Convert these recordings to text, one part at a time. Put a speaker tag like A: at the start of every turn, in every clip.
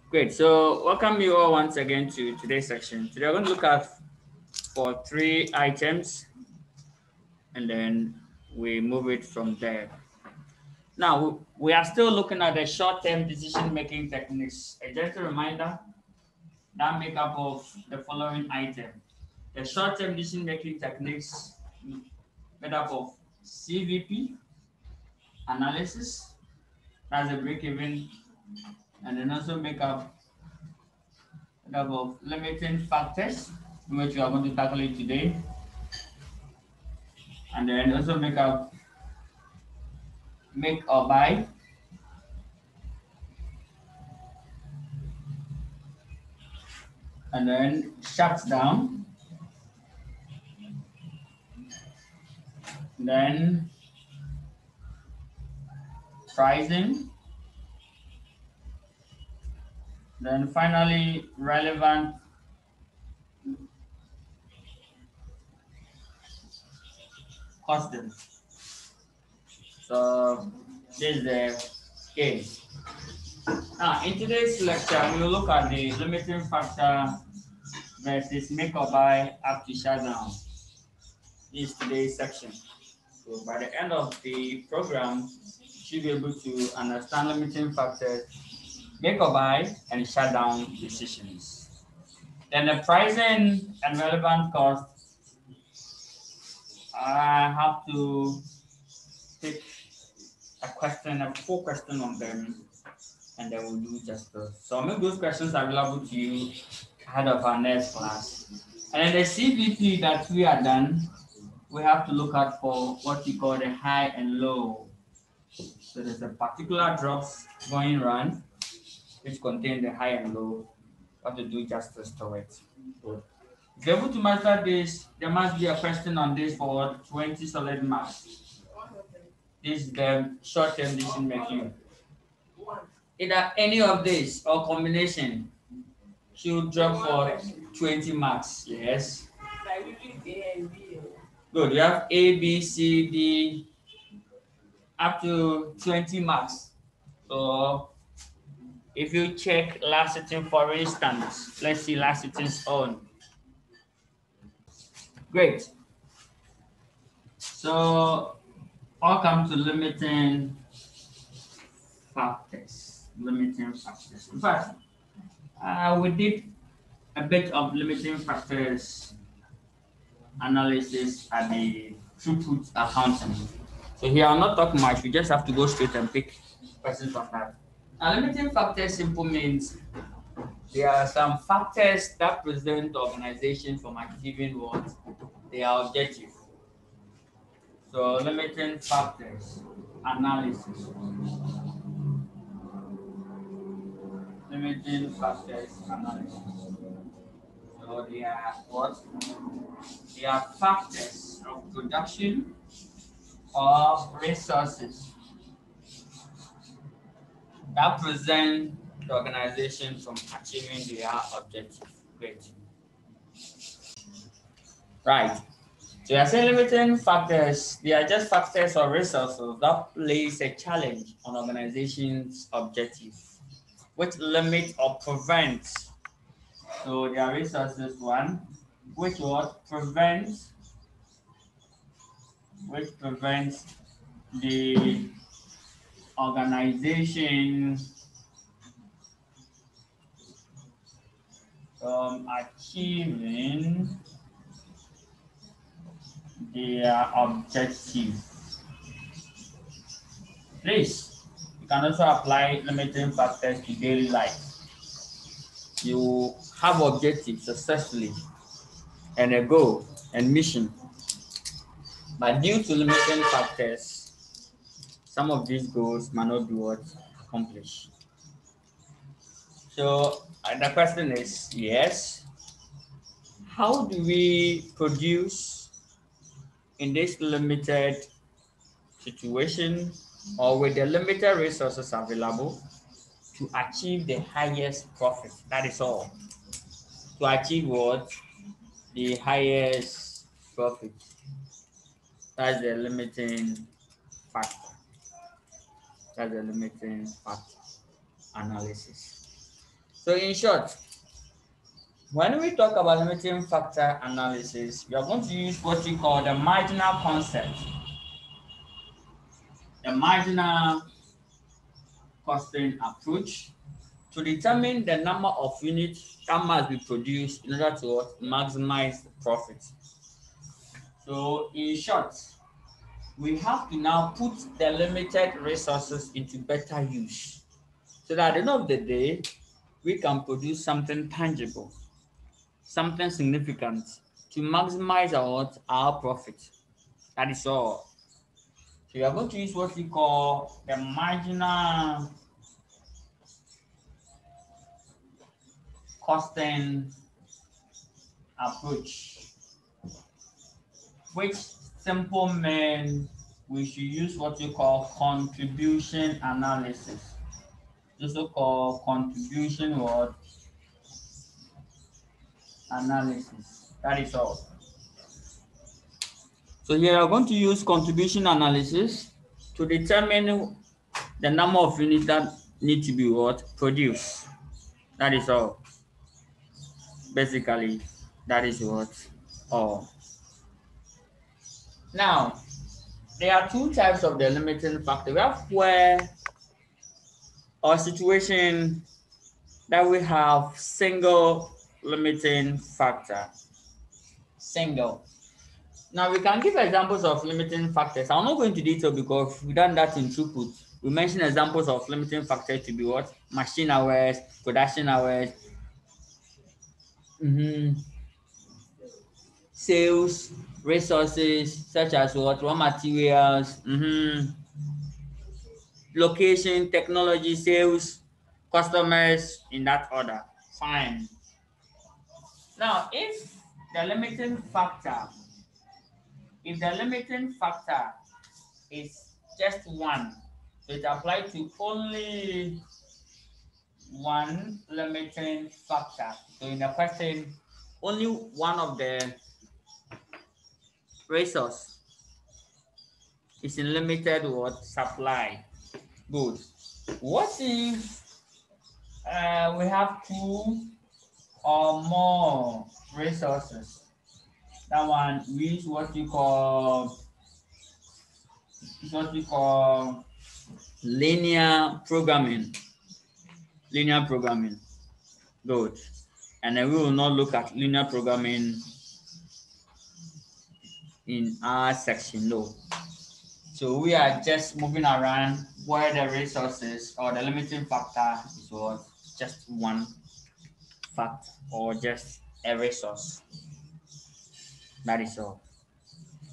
A: Great. So welcome you all once again to today's section. Today we're going to look at for three items and then we move it from there. Now we are still looking at the short-term decision-making techniques. A gentle reminder that make up of the following item. The short-term decision-making techniques made up of CVP analysis, that's a break-even, and then also make up of limiting factors, which we are going to tackle it today, and then also make or buy, and then shut down, then pricing, then finally relevant costing. So this is the case. Now in today's lecture, we will look at the limiting factor versus make or buy up to shut down. This is today's section. So by the end of the program, you should be able to understand limiting factors, make or buy, and shut down decisions. Then the pricing and relevant costs, I have to take a full question on them, and then we'll do justice. So I'll make those questions available to you ahead of our next class. And then the CVP that we are done, we have to look at for what we call the high and low. So there's a particular drops going around which contain the high and low. What to do justice to it. Good. If you're able to master this, there must be a question on this for 20 solid marks. This is the short-term decision making. Either any of this or combination should drop for 20 marks. Yes. Good. You have A, B, C, D up to 20 marks. So if you check last sitting for instance, let's see last sitting's on. Great. So all come to limiting factors. Limiting factors. In fact, we did a bit of limiting factors analysis at the throughput accounting. So here I'll not talk much. We just have to go straight and pick questions from that. Now, limiting factors simple means there are some factors that prevent the organization from achieving what their objective. So limiting factors analysis. Limiting factors analysis. So they are what? They are factors of production or resources that prevent the organization from achieving their objective. Great. Right. So you are saying limiting factors, they are just factors or resources that place a challenge on organization's objective, which limit or prevent. So there are resources one, which prevents the organization from achieving their objective. Please, you can also apply limiting factors to daily life. You have objectives successfully and a goal and mission, but due to limiting factors, some of these goals might not be what accomplished. So the question is, yes, how do we produce in this limited situation or with the limited resources available to achieve the highest profit? That is all. To achieve what? The highest profit. That's the limiting factor. That's the limiting factor analysis. So in short, when we talk about limiting factor analysis, we are going to use what we call the marginal concept, the marginal costing approach, to determine the number of units that must be produced in order to maximize the profit. So in short, we have to now put the limited resources into better use so that at the end of the day, we can produce something tangible, something significant to maximize our profit. That is all. So we are going to use what we call the marginal costing approach, which simple means we should use what we call contribution analysis. Also called contribution what analysis. That is all. So here I'm going to use contribution analysis to determine the number of units that need to be what produced. That is all. Basically, that is what all. Now, there are two types of the limiting factor. We have where or situation that we have single limiting factor. Single. Now we can give examples of limiting factors. I'm not going into detail because we've done that in throughput. We mentioned examples of limiting factors to be what? Machine hours, production hours, sales, resources such as what? Raw materials, location, technology, sales, customers in that order. Fine. Now the limiting factor, if the limiting factor is just one, so it applies to only one limiting factor. So in the question, only one of the resource is in limited what supply. Good. What if we have two or more resources? That one we use what we call linear programming. Linear programming. Good. And then we will not look at linear programming in our section, no. So we are just moving around where the resources or the limiting factor is what? Just one factor or just a resource. That is all.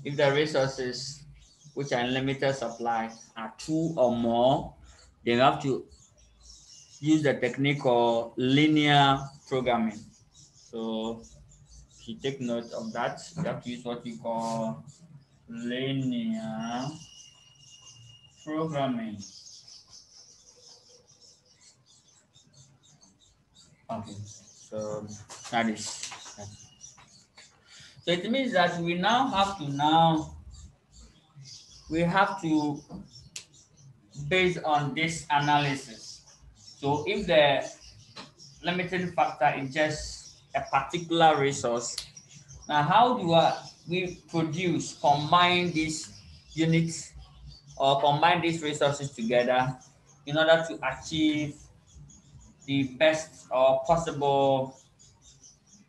A: If the resources which are in limited supply are two or more, then you have to use the technique of linear programming. So if you take note of that, you have to use what we call linear programming. Okay, so that is that. So it means that we have to based on this analysis. So if the limiting factor is just a particular resource, now how do we combine these units or combine these resources together in order to achieve the best or possible,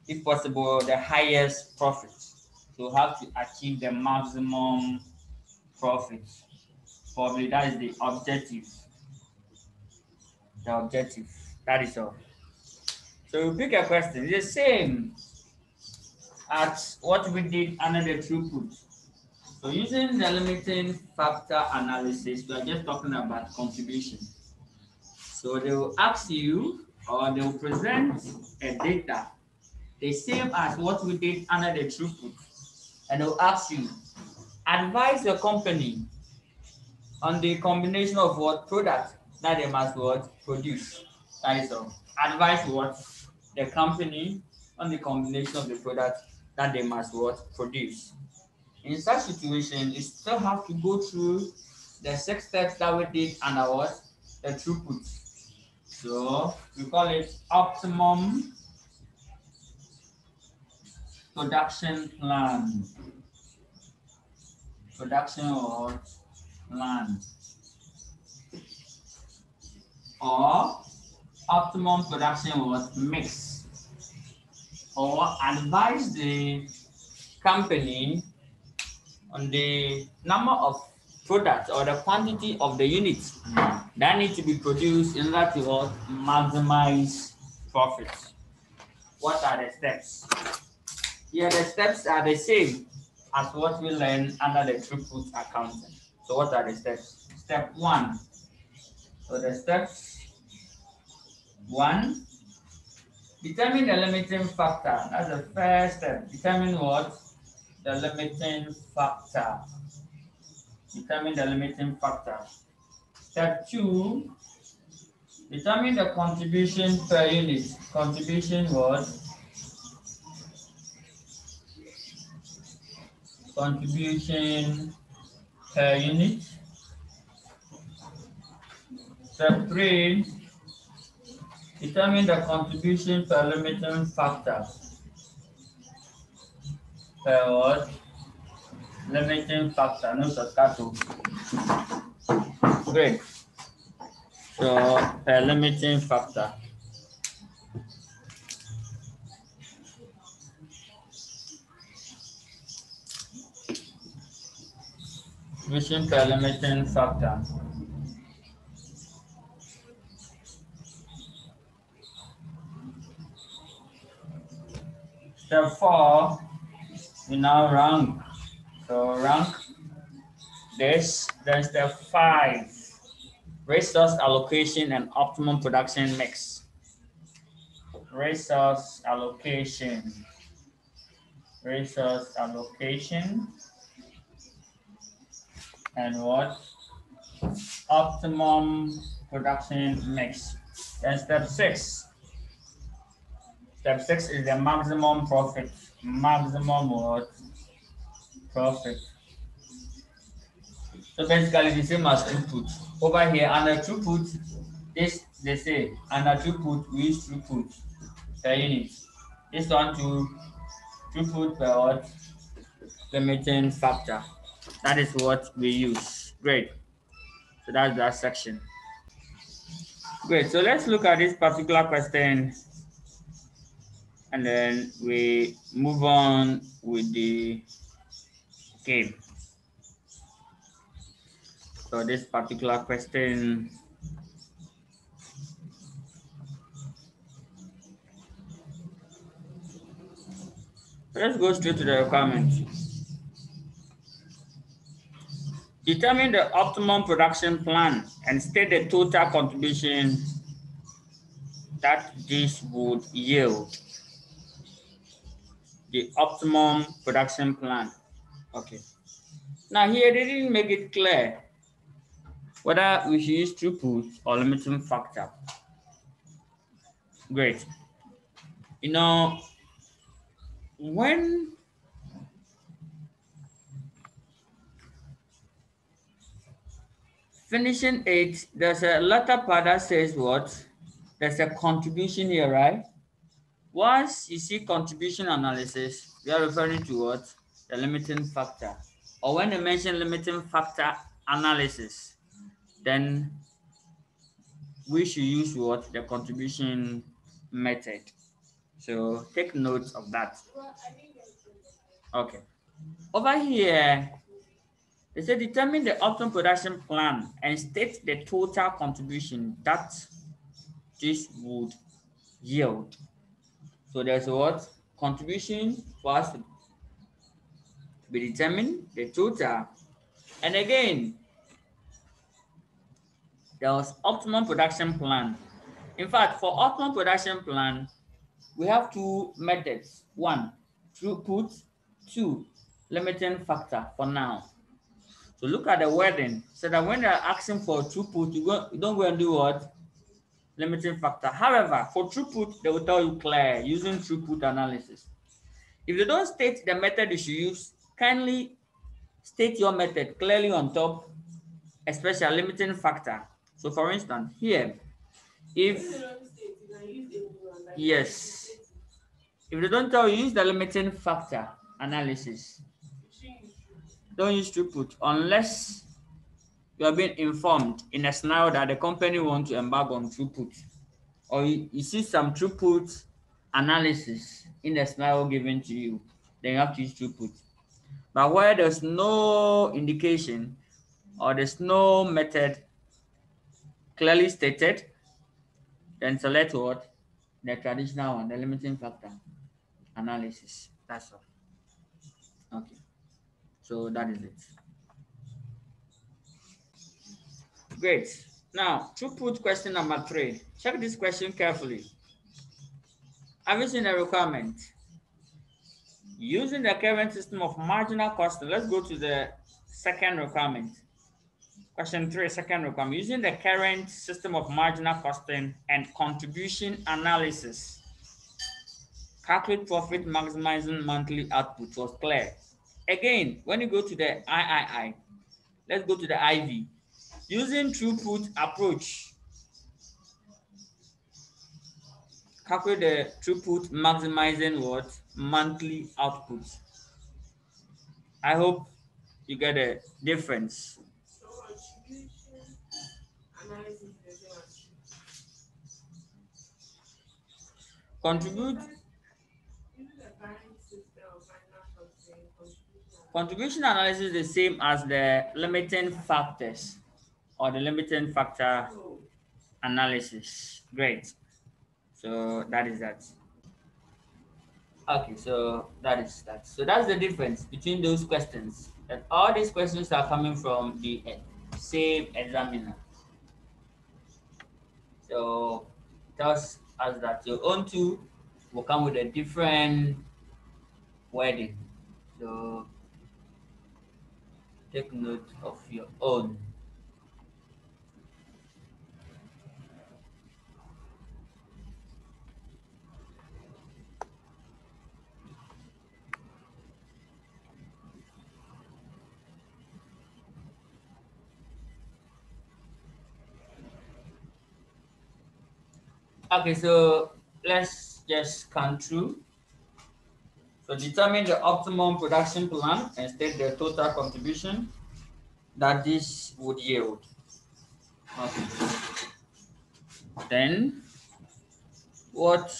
A: if possible, the highest profit? So have to achieve the maximum profit. Probably that is the objective. The objective. That is all. So we pick a question. It's the same as what we did under the throughput. So using the limiting factor analysis, we are just talking about contribution. So they will ask you or they will present a data the same as what we did under the throughput. And they'll ask you, advise your company on the combination of what product that they must what produce. That is all. Advise what the company on the combination of the product that they must what produce. In such situation, you still have to go through the 6 steps that we did under what the throughput. So we call it optimum production plan. Production or plan. Or optimum production was mix. Or advise the company on the number of products or the quantity of the units that need to be produced in order to maximize profits. What are the steps? Here, the steps are the same as what we learned under the throughput accounting. So, what are the steps? Step one. So, the steps one, determine the limiting factor. That's the first step. Determine what? The limiting factor. Determine the limiting factor. Step two, determine the contribution per unit. Contribution was contribution per unit. Step three, determine the contribution per limiting factor. Per what? Limiting factor. No subscribe. Great. So per limiting factor. Contribution per limiting factor. Step four, we now rank. So rank this. Then step five, resource allocation and optimum production mix. Resource allocation. Resource allocation. And what? Optimum production mix. Then step six. Step six is the maximum profit. Maximum what? Profit. So basically the same as throughput. Over here under throughput, this they say under throughput we use throughput per unit. This one to throughput per what? Limiting factor. That is what we use. Great. So that's that section. Great. So let's look at this particular question and then we move on with the game. So this particular question, let's go straight to the requirement. Determine the optimum production plan and state the total contribution that this would yield. The optimum production plan. Okay. Now here they didn't make it clear whether we should use throughput or limiting factor. Great. You know, when finishing it, there's a latter part that says what? There's a contribution here, right? Once you see contribution analysis, we are referring to what? The limiting factor. Or when they mention limiting factor analysis, then we should use what? The contribution method. So take note of that. Okay. Over here, they say determine the optimum production plan and state the total contribution that this would yield. So there's what? Contribution for us to be determined, the total. And again, there was optimum production plan. In fact, for optimum production plan, we have two methods. One, throughput. Two, limiting factor for now. So look at the wording. So that when they're asking for throughput, you don't go and do what? Limiting factor. However, for throughput, they will tell you clear using throughput analysis. If they don't state the method you should use, kindly state your method clearly on top, especially limiting factor. So for instance, here, If yes, if they don't tell you, use the limiting factor analysis. Don't use throughput unless you are being informed in a scenario that the company wants to embark on throughput, or you see some throughput analysis in the scenario given to you, then you have to use throughput. But where there's no indication or there's no method clearly stated, then select what? The traditional one, the limiting factor analysis. That's all. Okay. So that is it. Great. Now, throughput question number 3. Check this question carefully. Have you seen the requirement? Using the current system of marginal costing, let's go to the second requirement. Question 3, second requirement. Using the current system of marginal costing and contribution analysis, calculate profit maximizing monthly output was clear. Again, when you go to the III, let's go to the IV. Using throughput approach, calculate the throughput maximizing what? Monthly output. I hope you get a difference. Contribute Contribution analysis is the same as the limiting factors or the limiting factor analysis. Great. So that is that. Okay, so that is that. So that's the difference between those questions. And all these questions are coming from the same examiner. So tells us that your own two will come with a different wording. So take note of your own. Okay, so let's just scan through. So determine the optimum production plan and state the total contribution that this would yield. Okay. Then what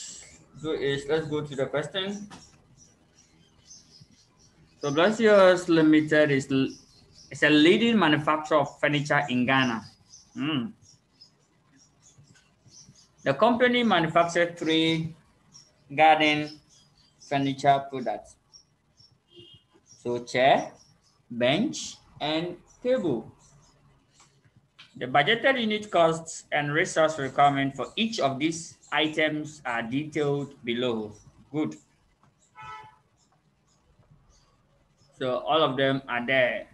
A: do is let's go to the question. So Blasius Limited is a leading manufacturer of furniture in Ghana. The company manufactured 3 garden furniture products. So chair, bench, and table. The budgeted unit costs and resource requirement for each of these items are detailed below. Good. So all of them are there.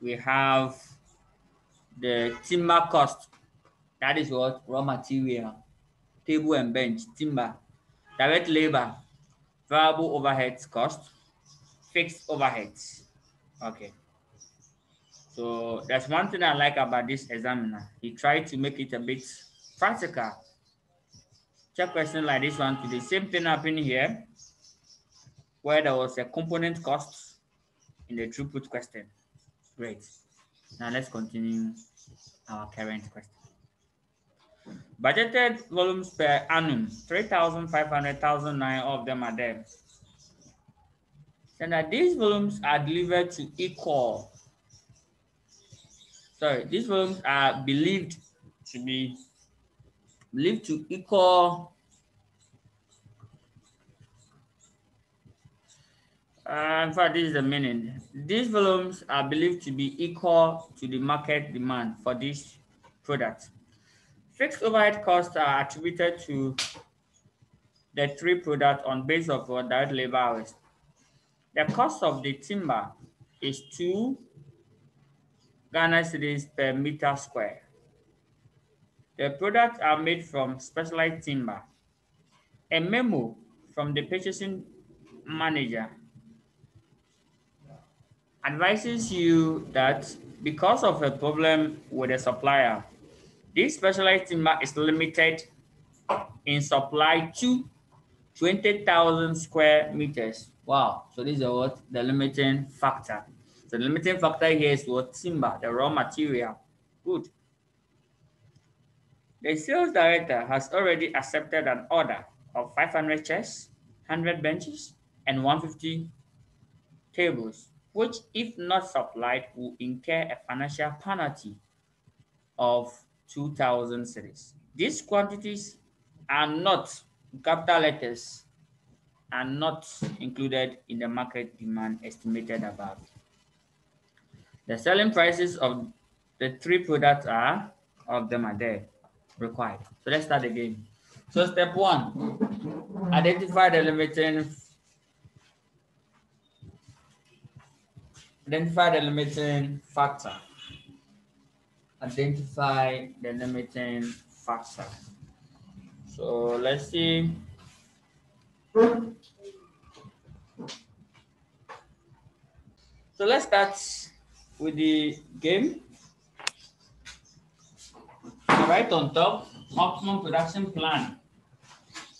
A: We have the timber cost. That is what? Raw material. Table and bench, timber. Direct labor, variable overheads cost, fixed overheads. Okay. So that's one thing I like about this examiner. He tried to make it a bit practical. Check question like this one to the same thing happening here, where there was a component cost in the throughput question. Great. Now let's continue our current question. Budgeted volumes per annum, 3,500, 1,009, all of them are there. And that these volumes are delivered to equal. Sorry, these volumes are believed to equal in fact, this is the meaning. These volumes are believed to be equal to the market demand for this product. Fixed overhead costs are attributed to the 3 products on base of direct labor hours. The cost of the timber is 2 Ghana cedis per meter square. The products are made from specialized timber. A memo from the purchasing manager advises you that because of a problem with a supplier, This specialized timber is limited in supply to 20,000 square meters. Wow. So this is what the limiting factor. So the limiting factor here is what? Timber, the raw material. Good. The sales director has already accepted an order of 500 chairs, 100 benches, and 150 tables, which, if not supplied, will incur a financial penalty of 2,000 cedis. These quantities are not, capital letters, are not included in the market demand estimated above. The selling prices of the three products are, all of them are there, required. So let's start again. So step one, identify the limiting factor. Identify the limiting factor. So let's see. So let's start with the game. Right on top, optimum production plan.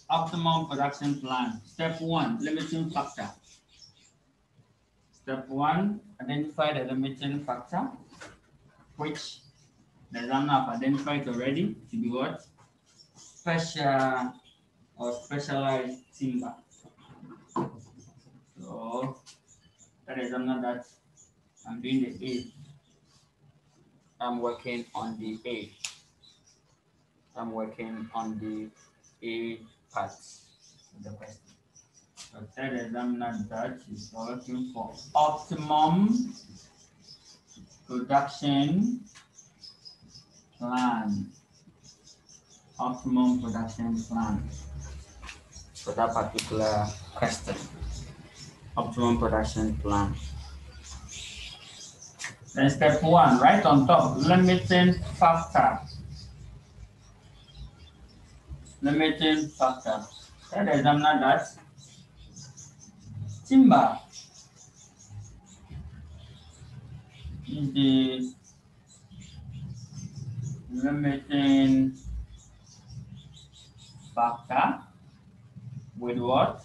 A: Optimum production plan. Step one, limiting factor. Step one, identify the limiting factor, which the examiner have identified already to be what? Special or specialized timber. So that is another that I'm doing the A. I'm working on the A. I'm working on the A part of the question. So third examiner that is working for optimum production plan. Optimum production plan for that particular question. Optimum production plan. Then step one, right on top, limiting factor. Limiting factor. Third examiner that timber is the limiting factor with what?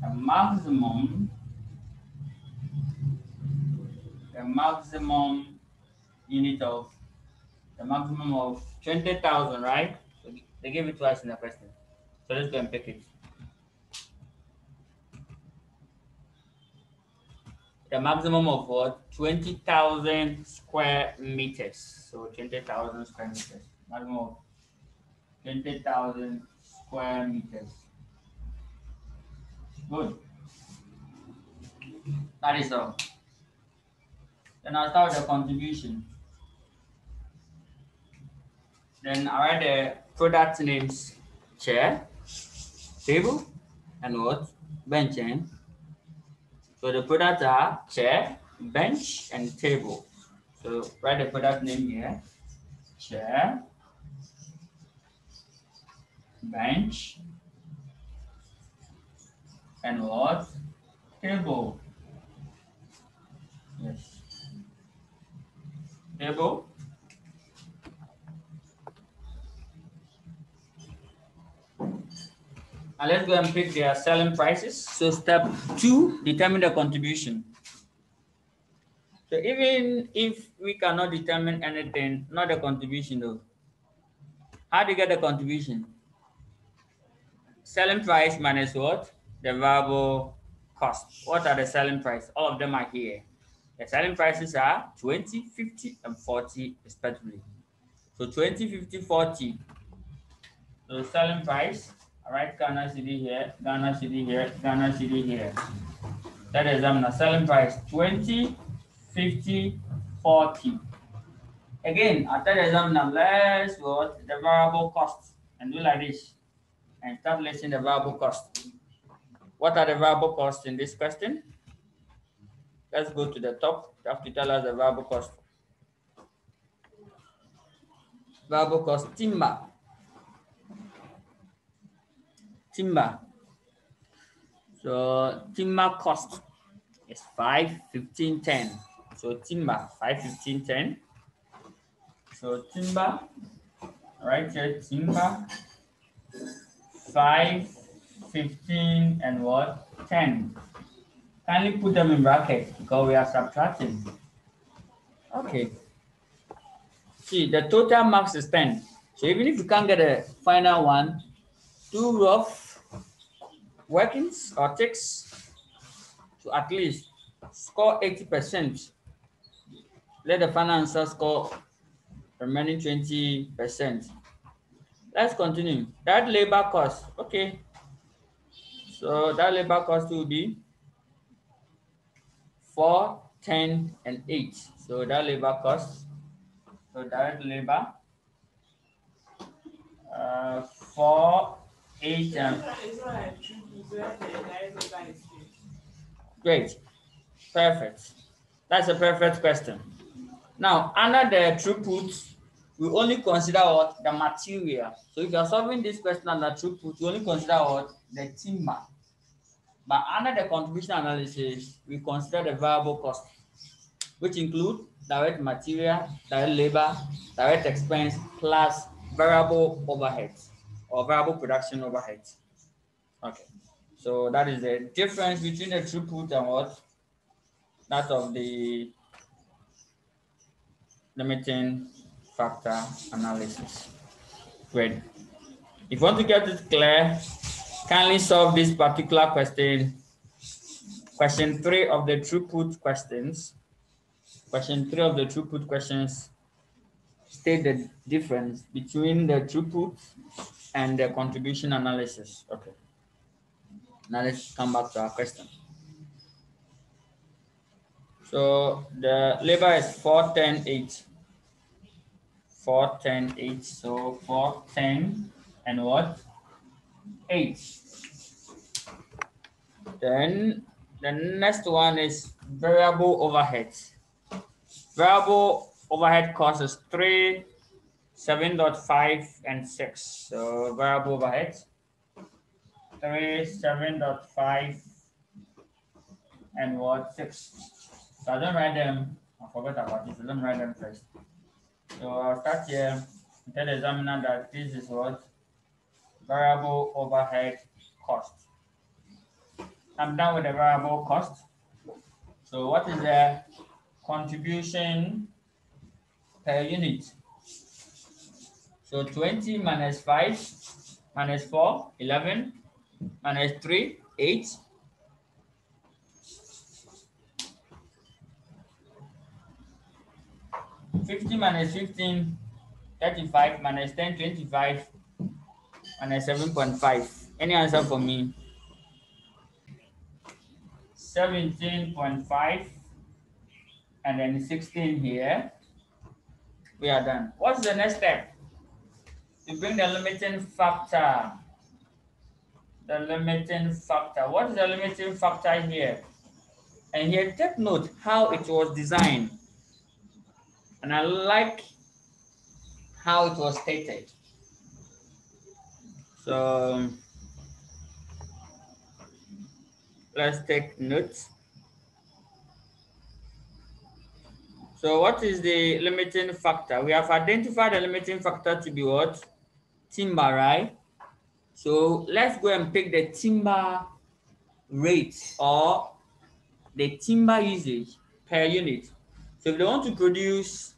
A: The maximum unit of the maximum of 20,000, right? So they gave it to us in the question. So let's go and pick it. The maximum of what? 20,000 square meters. So 20,000 square meters. Maximum of 20,000 square meters. Good. That is all. Then I'll start with the contribution. Then I write the product names: chair, table, and what? Bench. So the products are chair, bench, and table. So write the product name here: chair, bench, and what? Table. Yes. Table. And let's go and pick their selling prices. So step two, determine the contribution. So even if we cannot determine anything, not the contribution though. How do you get the contribution? Selling price minus what? The variable cost. What are the selling price? All of them are here. The selling prices are 20, 50, and 40 respectively. So 20, 50, 40. So selling price, all right, Ghana cedi here, Ghana cedi here, Ghana cedi here. That is the selling price 20, 50, 40. Again, after the examiner, let's what the variable cost and do like this and start listing the variable cost. What are the variable costs in this question? Let's go to the top. You have to tell us the variable cost. Variable cost timber. Timber. So timber cost is 5, 15, 10. So timber 5, 15, 10. So timber, right here, timber, 5, 15, and what? 10. Kindly put them in brackets because we are subtracting. Okay. See, the total marks is 10. So even if you can't get a final one, do rough workings or ticks to at least score 80%. Let the final answer score remaining 20%. Let's continue. That labor cost. Okay. So that labor cost will be 4, 10, and 8. So that labor cost. So direct labor 4, 8, and great. Perfect. That's a perfect question. Now, under the throughput, we only consider what? The material. So if you are solving this question under throughput, you only consider what? The timber. But under the contribution analysis, we consider the variable cost, which include direct material, direct labor, direct expense, plus variable overheads or variable production overheads. Okay. So that is the difference between the throughput and what? That of the limiting factor analysis. Great. If you want to get it clear, kindly solve this particular question. Question 3 of the throughput questions. Question 3 of the throughput questions state the difference between the throughput and the contribution analysis. Okay. Now let's come back to our question. So the labor is 4, 10, 8. 4, 10, 8. So 4, 10, and what? 8. Then the next one is variable overhead. Variable overhead cost is 3, 7.5, and 6. So variable overhead 3, 7.5, and what? 6. So I don't write them. I forgot about this. I don't write them first. So I'll start here and tell the examiner that this is what? Variable overhead cost. I'm done with the variable cost. So what is the contribution per unit? So 20 minus 5 minus 4, 11, minus 3, 8. 50 minus 15, 35, minus 10, 25, minus 7.5. Any answer for me? 17.5, and then 16 here. We are done. What's the next step? To bring the limiting factor. The limiting factor. What is the limiting factor here? And here, take note how it was designed. And I like how it was stated. So let's take notes. So what is the limiting factor? We have identified the limiting factor to be what? Timber, right? So let's go and pick the timber rate or the timber usage per unit. So if they want to produce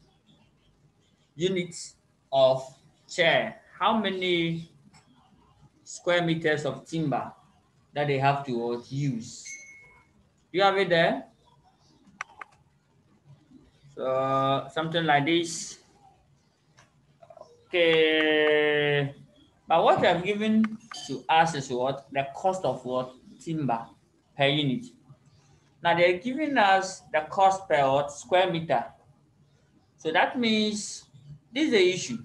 A: units of chair, how many square meters of timber that they have to use? Do you have it there? So something like this. Okay. But what I've given to us is what? The cost of what? Timber per unit. Now they're giving us the cost per what? Square meter. So that means this is the issue.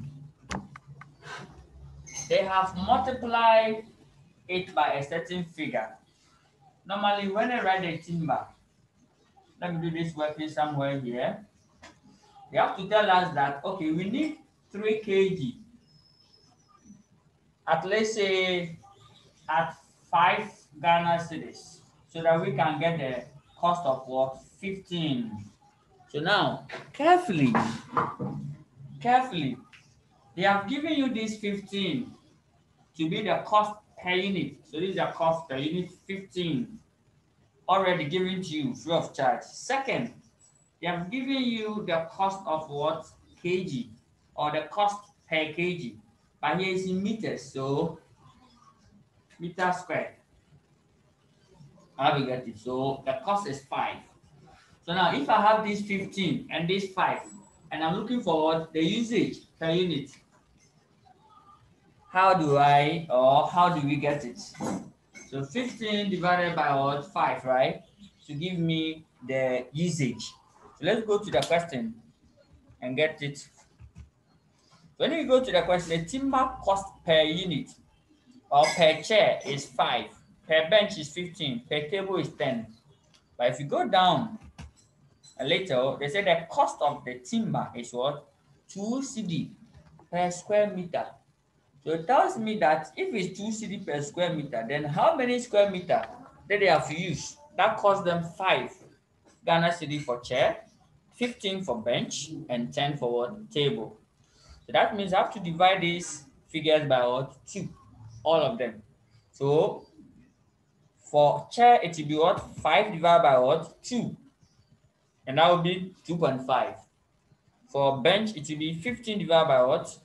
A: They have multiplied it by a certain figure. Normally, when I write the timber, let me do this working somewhere here. They have to tell us that, okay, we need 3 kg at, let's say, at 5 Ghana cedis, so that we can get the cost of what? 15. So now, carefully carefully. They have given you this 15 to be the cost per unit. So this is the cost per unit 15 already given to you free of charge. Second, they have given you the cost of what? Kg, or the cost per kg. But here is in meters, so meter squared. How we get it? So the cost is 5. So now if I have this 15 and this 5, and I'm looking for what? The usage per unit. How do we get it? So 15 divided by what? 5, right? To give me the usage. So let's go to the question and get it. When we go to the question, the timber cost per unit or per chair is 5, per bench is 15, per table is 10. But if you go down a little, they say the cost of the timber is what? 2 cedi per square meter. So it tells me that if it's 2 cedi per square meter, then how many square meter that they have used? That cost them 5 Ghana cedi for chair, 15 for bench, and 10 for what? Table. So that means I have to divide these figures by what? 2, all of them. So for chair, it will be what? 5 divided by what? 2, and that will be 2.5. For bench, it will be 15 divided by what?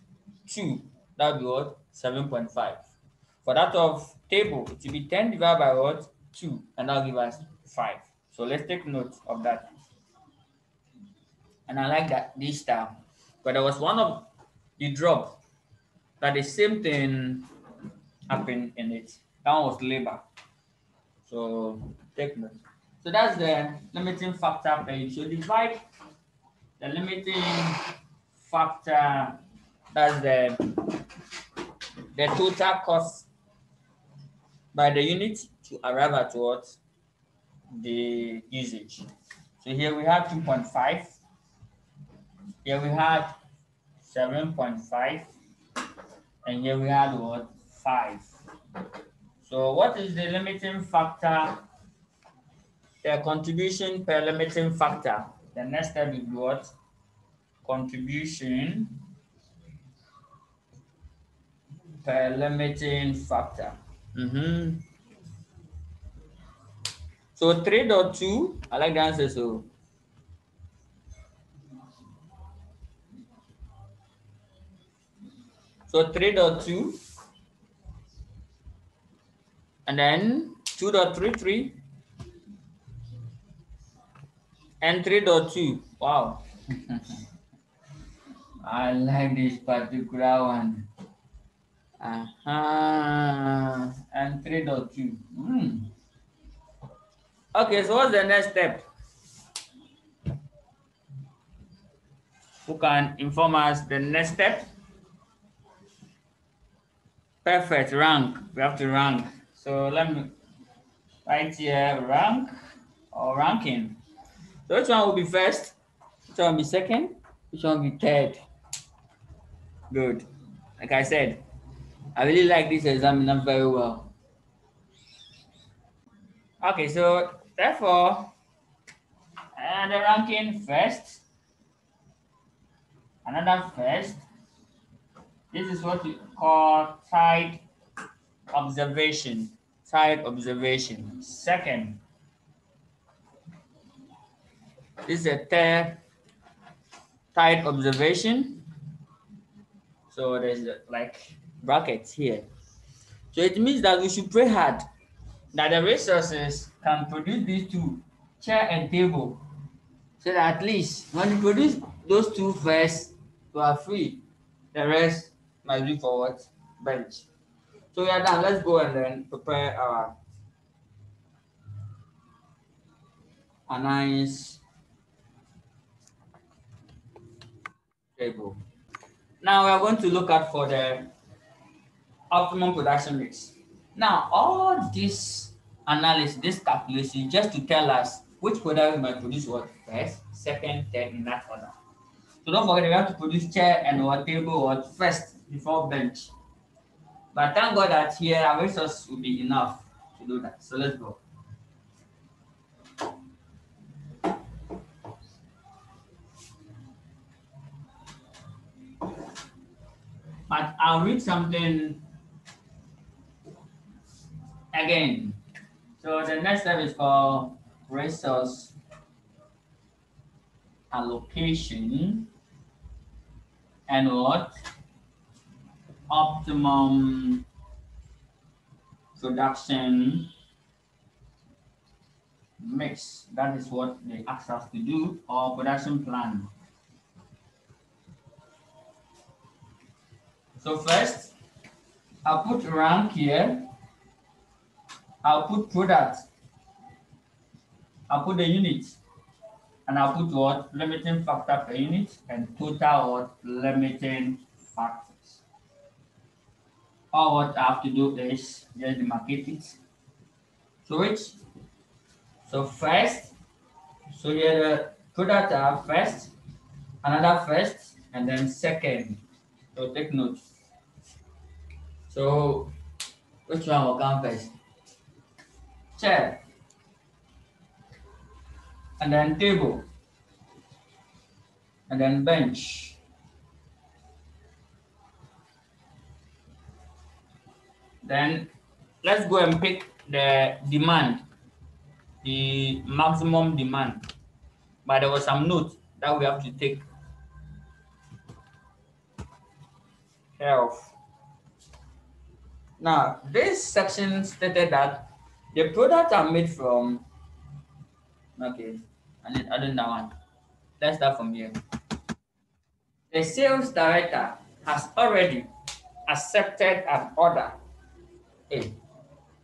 A: 2, that will be what? 7.5. For that of table, it will be 10 divided by what? 2, and that will give us 5. So let's take note of that. And I like that this time. But there was one of the drop that the same thing happened in it. That one was labor. So take note. So that's the limiting factor page. So divide the limiting factor, that's the total cost by the unit to arrive at what? The usage. So here we have 2.5. Here we have 7.5. And here we have what? 5. So what is the limiting factor? The contribution per limiting factor. The next step is what? Contribution per limiting factor. So 3.2, I like the answer. So 3.2, and then 2.33, and 3.2. Wow. I like this particular one. And 3.2. Okay, so what's the next step? Who can inform us the next step? Perfect, rank. We have to rank. So let me write here rank or ranking. So which one will be first? Which one will be second? Which one will be third? Good. Like I said, I really like this examiner very well. Okay, so therefore, the ranking first, another first. This is what we call tied observation. Tied observation. Second, this is a third tied observation. So there's like brackets here. So it means that we should pray hard that the resources can produce these two, chair and table, so that at least when you produce those two first, you are free. The rest might be for what? Bench. So we are done. Let's go and then prepare our nice table. Now we are going to look at for the optimum production mix. Now all this analysis, this calculation, just to tell us which product we might produce what first, second, third in that order. So don't forget we have to produce chair and what table what first before bench. But thank God that here our resource will be enough to do that. So let's go. But I'll read something again. So the next step is called resource allocation and what? Optimum production mix. That is what they ask us to do, or production plan. So first, I'll put rank here. I'll put product. I'll put the unit. And I'll put what? Limiting factor per unit and total what? Limiting factors. All what I have to do is just demarcate it. So which? So first, so here the product are first, another first, and then second. So take note. So which one will come first? Chair, and then table, and then bench. Then let's go and pick the demand, the maximum demand. But there was some note that we have to take care of. Now, this section stated that the products are made from, okay, I need that one. Let's start from here. The sales director has already accepted an order. A.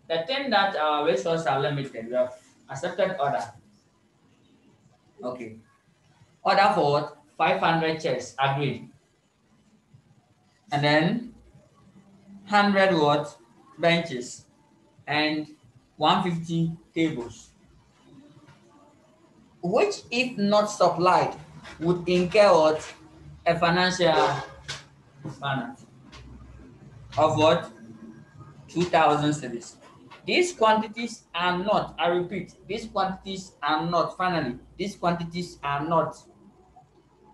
A: The thing that our resources are limited, we have accepted order. Okay. Order for what? 500 chairs, agreed. And then 100 what? Benches and 150 tables. Which, if not supplied, would incur what? A financial penalty of what? 2,000 cedis. These quantities are not, I repeat, these quantities are not, finally, these quantities are not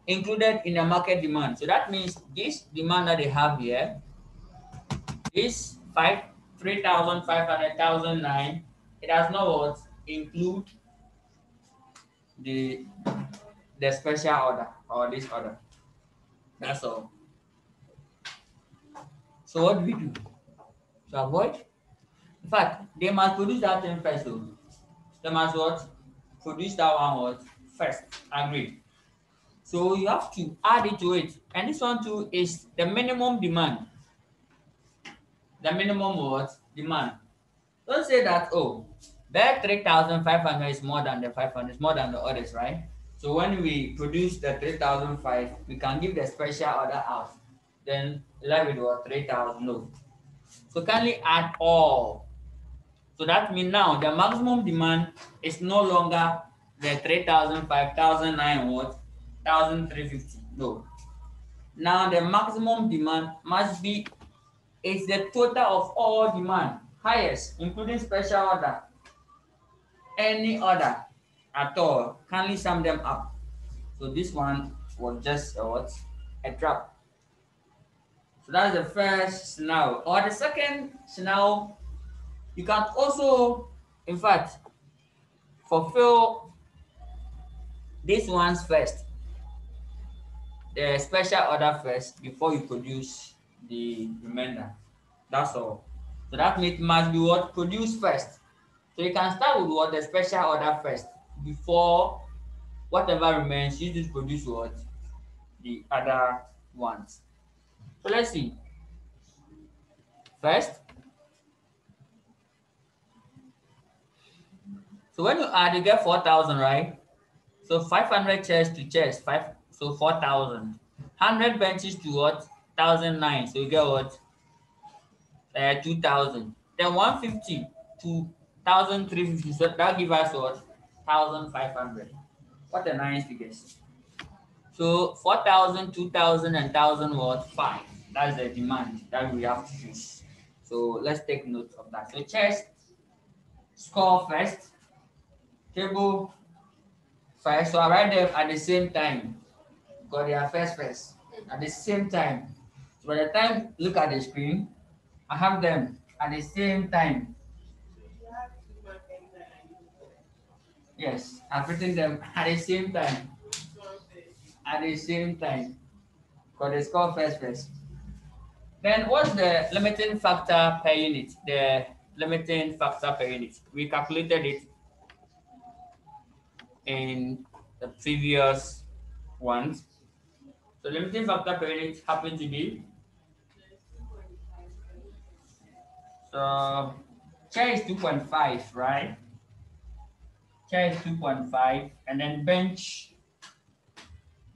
A: included in the market demand. So that means this demand that they have here, this 3,500, 1,009, it does not what? Include the special order or this order. That's all. So what do we do to avoid? In fact, they must produce that thing first. Though. They must what? Produce that one what? First. Agreed. So you have to add it to it. And this one too is the minimum demand. The minimum what? Demand. Don't say that, oh, that 3,500 is more than the 500, is more than the others, right? So when we produce the 3,005, we can give the special order out. Then left with what? 3,000. No. So kindly add all. So that means now the maximum demand is no longer the 3,000, 5,009, what? 1,350. No. Now the maximum demand must be is the total of all demand, highest, including special order, any order at all. Kindly sum them up. So this one was just what? A trap. So that's the first scenario. Or the second scenario, you can also, in fact, fulfill these ones first, the special order first before you produce the remainder. That's all. So that means it must be what? Produced first. So you can start with what? The special order first before whatever remains, you just produce what? The other ones. So let's see. First, so when you add, you get 4,000, right? So 500 chairs to chairs, so 4,000. 100 benches to what? 1,009. So you get what? 2,000. Then 150 to 1,350. So that gives us what? 1,500. What a nice figures. So 4,000, 2,000, and 1,000 what? 5. That's the demand that we have to choose. So let's take note of that. So chairs score first, table first. So I write them at the same time because they are first at the same time. So by the time you look at the screen, I have them at the same time. Yes, I've written them at the same time. At the same time. Because they score first. Then what's the limiting factor per unit? The limiting factor per unit. We calculated it in the previous ones. So limiting factor per unit happens to be, so chair is 2.5, right? Chair is 2.5, and then bench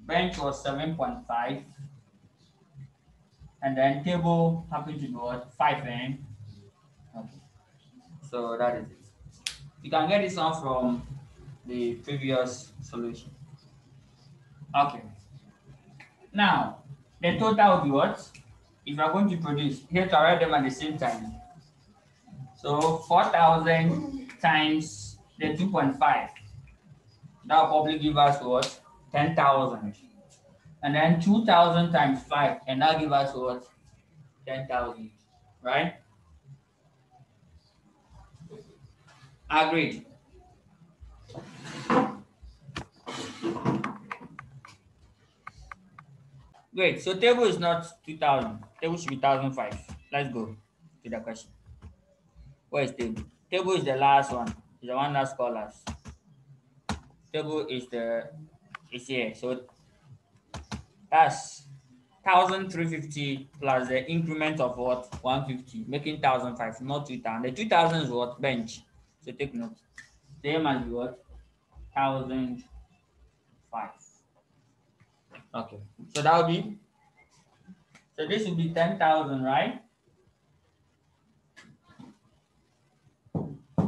A: was 7.5, and then table happened to be what, 5 n. Okay, so that is it. You can get this one from the previous solution. Okay, now the total will be what? If you are going to produce, here to write them at the same time. So 4,000 times the 2.5. That will probably give us what? 10,000. And then 2,000 times 5, and that give us what? 10,000. Right? Agreed. Great. So table is not 2,000. Table should be 1,005. Let's go to the question. Where is table? Table is the last one. It's the one that's called last. Table is here. So that's 1,350 plus the increment of what? 150, making 1,005, not 2,000. The 2,000 is what? Bench. So take note. Same as what? 1,005. Okay. So that would be, so this would be 10,000, right?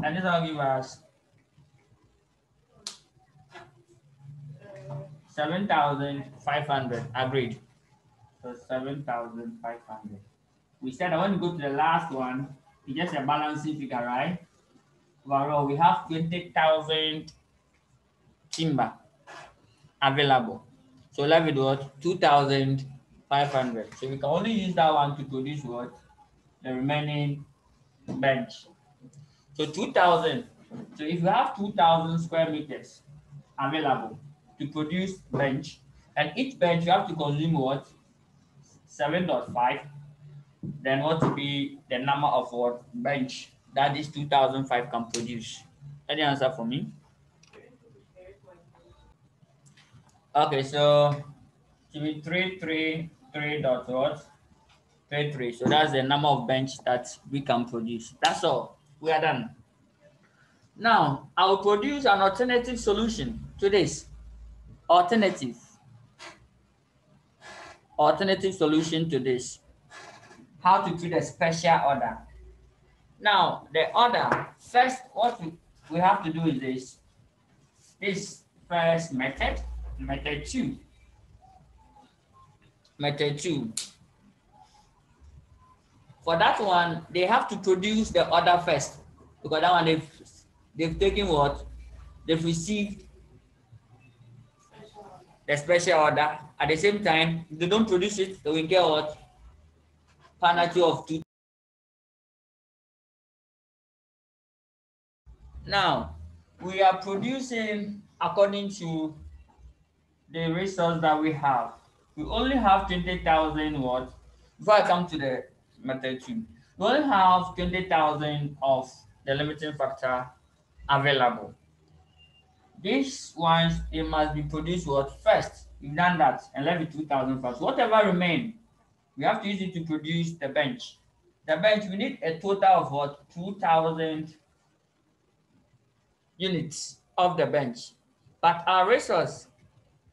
A: And this will give us 7,500. Agreed. So 7,500. We said I want to go to the last one. It's just a balancing figure, right? Overall, we have 20,000 timber available. So left with what? 2,500. So we can only use that one to produce what? The remaining bench. So 2,000. So if you have 2,000 square meters available to produce bench, and each bench you have to consume what? 7.5. Then what will be the number of what bench that this 2,005 can produce? Any answer for me? Okay, so it will be 333 dot what? 33. So that's the number of bench that we can produce. That's all. We are done. Now, I will produce an alternative solution to this. Alternative solution to this. How to treat a special order. Now, the order, first, what we have to do is this first method, method two. For that one, they have to produce the order first, because that one they've taken what? They've received the special order. At the same time, if they don't produce it, they will get what? Penalty of 2. Now, we are producing according to the resource that we have. We only have 20,000 what? Before I come to the method two, we only have 20,000 of the limiting factor available. These ones, they must be produced what? First. We've done that and left with 2,000 first. Whatever remain, we have to use it to produce the bench. The bench, we need a total of what? 2,000 units of the bench. But our resource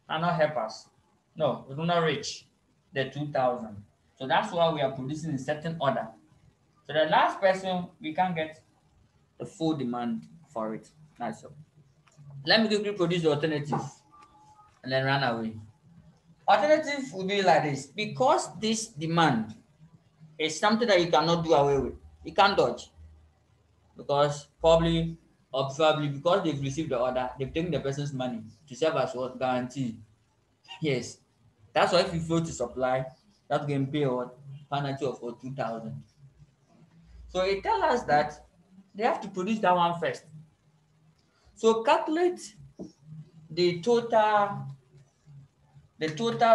A: cannot help us. No, we do not reach the 2,000. So that's why we are producing in certain order. So the last person, we can get the full demand for it. That's all. Let me quickly produce the alternative and then run away. Alternative will be like this. Because this demand is something that you cannot do away with. You can't dodge. Because probably or probably because they've received the order, they've taken the person's money to serve as what? Guarantee. Yes. That's why if you fail to supply, That can pay what penalty of 2,000. So it tells us that they have to produce that one first. So calculate the total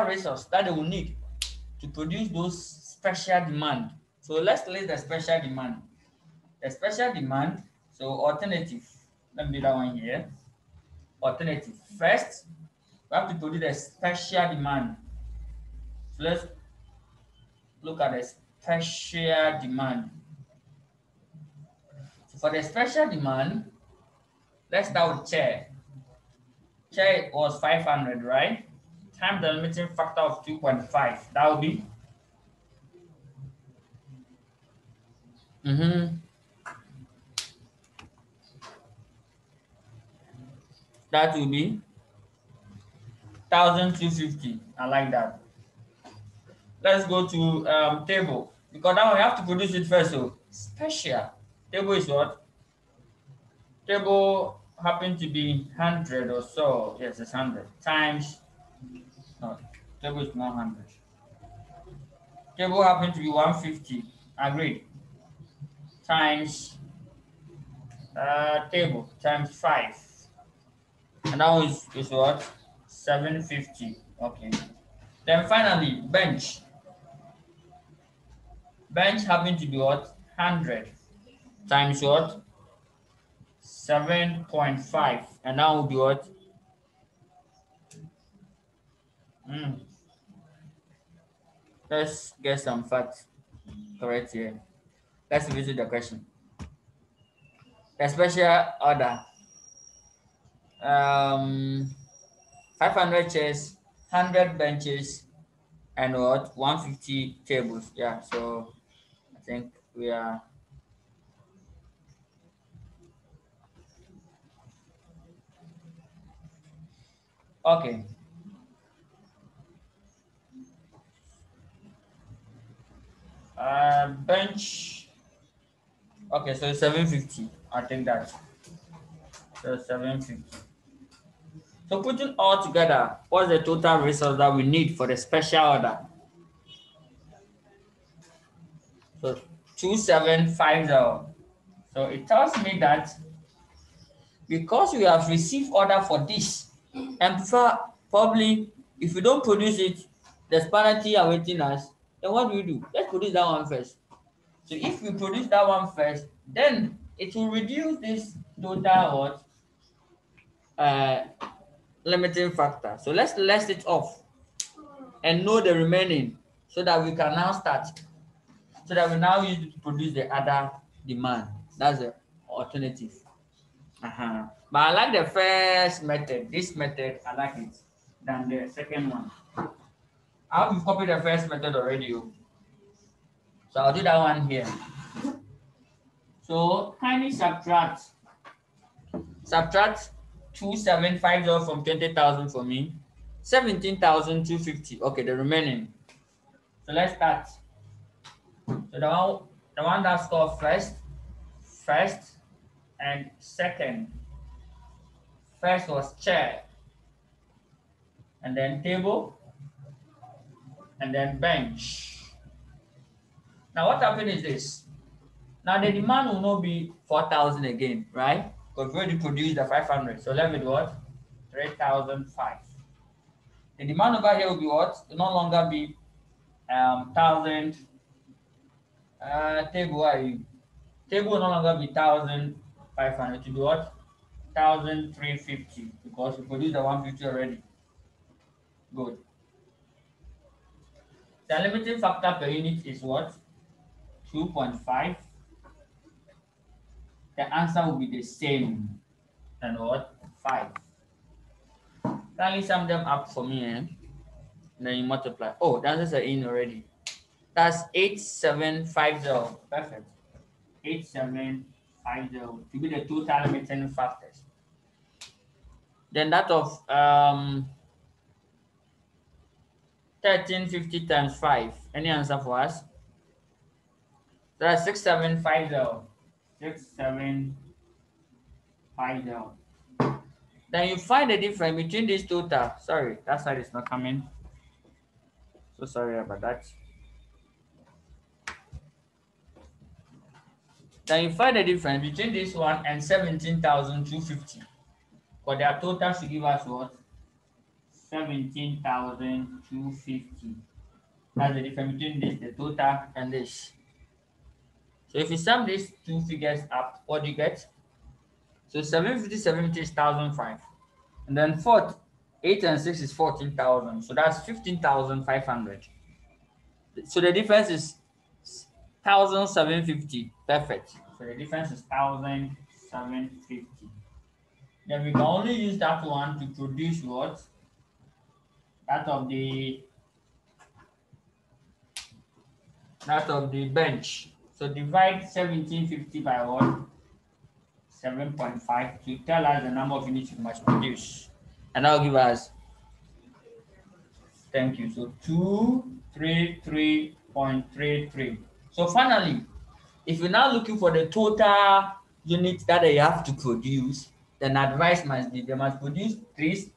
A: resource that they will need to produce those special demand. So let's list the special demand. The special demand, so alternative. Let me do that one here. Alternative. First, we have to produce the special demand. So let's look at the special demand. So for the special demand, let's start with chair. Chair was 500, right? Times the limiting factor of 2.5. That will be that will be 1,250. I like that. Let's go to table because now we have to produce it first. So special table is what? Table happen to be 100 or so. Yes, it's 100 times. No, table is not 100. Table happen to be 150. Agreed. Times table times 5. And now is what? 750. Okay. Then finally, bench. Bench happen to be what? 100 times what? 7.5. And now will be what? Mm. Let's get some facts correct here. Let's visit the question. The special order. 500 chairs, 100 benches, and what? 150 tables. Yeah, so I think we are okay. Bench. Okay, so 750. I think that. So 750. So putting all together, what's the total resource that we need for the special order? So 2750. So it tells me that because we have received order for this, and prefer probably if we don't produce it, there's penalty awaiting us. Then what do we do? Let's produce that one first. So if we produce that one first, then it will reduce this total what uh limiting factor. So let's list it off and know the remaining so that we can now start. So that we now use it to produce the other demand. That's the alternative. But I like the first method. This method, I like it than the second one. I hope you've copied the first method already. So I'll do that one here. So kindly subtract 2750 from 20,000 for me. 17,250. Okay, the remaining. So let's start. So the one that scored first and second. First was chair, and then table, and then bench. Now what happened is this. Now the demand will not be 4,000 again, right? Because we already produced the 500. So let me do what? 3,005. The demand over here will be what? It will no longer be 1,000. Table, where are you? Table will no longer be 1,500. To be what? 1,350 because we produced the 150 already. Good. The limiting factor per unit is what? 2.5. The answer will be the same. And what? 5. Kindly sum them up for me, and then you multiply. Oh, the answers are in already. That's 8750. Perfect. 8750 to be the total limiting factors. Then that of 1350 times 5. Any answer for us? That's 6750. 6750. Then you find the difference between these total. Sorry, that side is not coming. So sorry about that. Then you find the difference between this one and 17,250. Because their total should give us what? 17,250. That's the difference between this, the total, and this. So if you sum these two figures up, what do you get? So 750, 750 is 1,005. And then fourth, 8 and 6 is 14,000. So that's 15,500. So the difference is 1,750. Perfect. So the difference is 1,750. Then we can only use that one to produce what? That of the bench. So divide 1750 by what? 7.5 to tell us the number of units we must produce. And that will give us, thank you, so 233.33. So finally, if you're now looking for the total units that they have to produce, then advice must be they must produce 3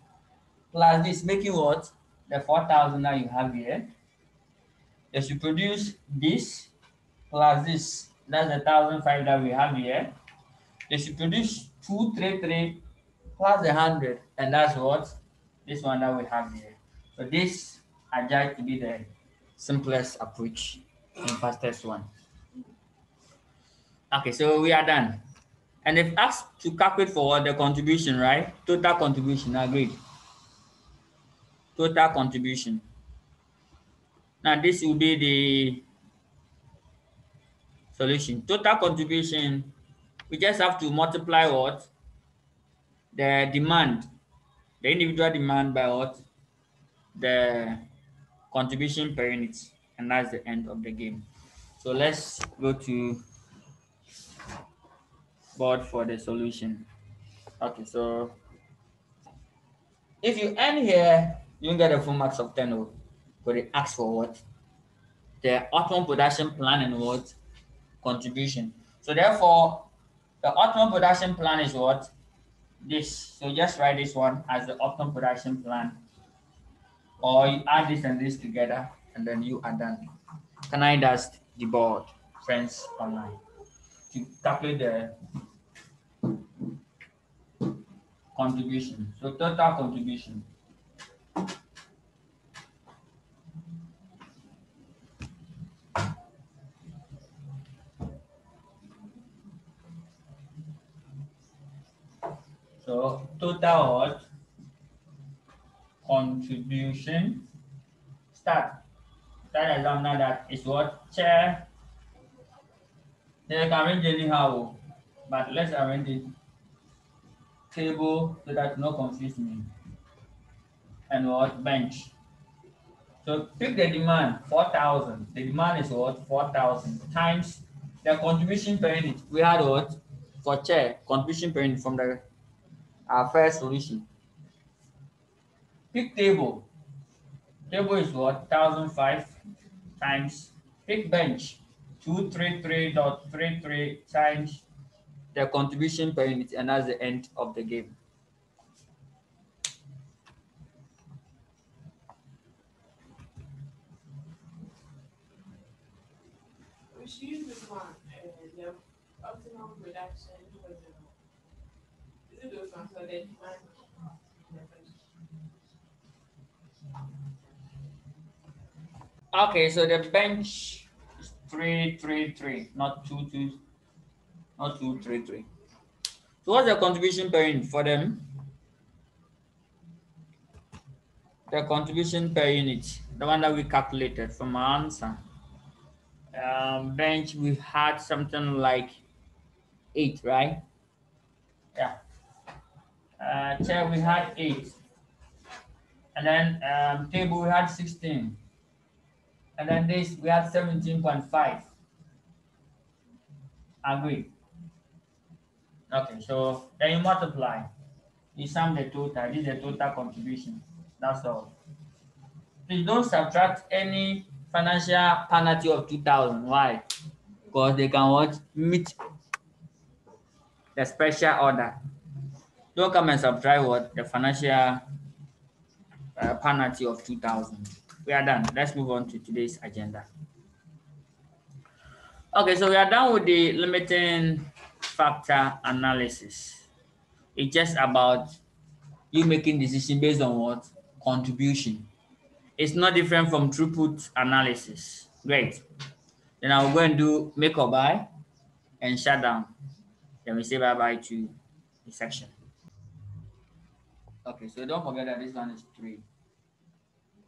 A: plus this, making what? The 4,000 that you have here. They should produce this plus this. That's the 1,005 that we have here. They should produce 233 plus 100, and that's what? This one that we have here. So this I judge to be the simplest approach and fastest one. Okay, so we are done. And they've asked to calculate for what? The contribution, right? Total contribution, agreed. Total contribution. Now this will be the solution. Total contribution, we just have to multiply what? The demand, the individual demand by what? The contribution per unit, and that's the end of the game. So let's go to board for the solution. Okay, so if you end here, you don't get a full marks of 10, but they ask for what? The optimum production plan and what? Contribution. So therefore, the optimum production plan is what? This. So just write this one as the optimum production plan, or you add this and this together, and then you are done. Can I dust the board, friends online, to calculate the contribution? So total contribution. So total what? Contribution. Start. That examiner that is what? Chair. Then I can arrange anyhow, but let's arrange it table so that no confuse me. And what? Bench. So pick the demand 4,000. The demand is what? 4,000 times the contribution per unit. We had what? For chair, contribution per unit from the our first solution. Pick table. Table is what? 1,005 times. Pick bench 233.33 times the contribution per unit, and that's the end of the game.
B: We should use this one, the optimum production. Is it those ones or the demand?
A: Okay, so the bench is 333, not 233. So what's the contribution per unit for them? The contribution per unit, the one that we calculated from our answer. Bench, we had something like 8, right? Yeah. Chair, we had 8. And then table, we had 16. And then this, we had 17.5. Agree. Okay, so then you multiply. You sum the total. This is the total contribution. That's all. Please don't subtract any financial penalty of 2,000. Why? Because they can what? Meet the special order. Don't come and subtract what? The financial penalty of 2,000. We are done. Let's move on to today's agenda. Okay, so we are done with the limiting factor analysis. It's just about you making decision based on what? Contribution. It's not different from throughput analysis. Great. Then I will go and do make or buy and shut down. Then we say bye-bye to the section. Okay, so don't forget that this one is 3.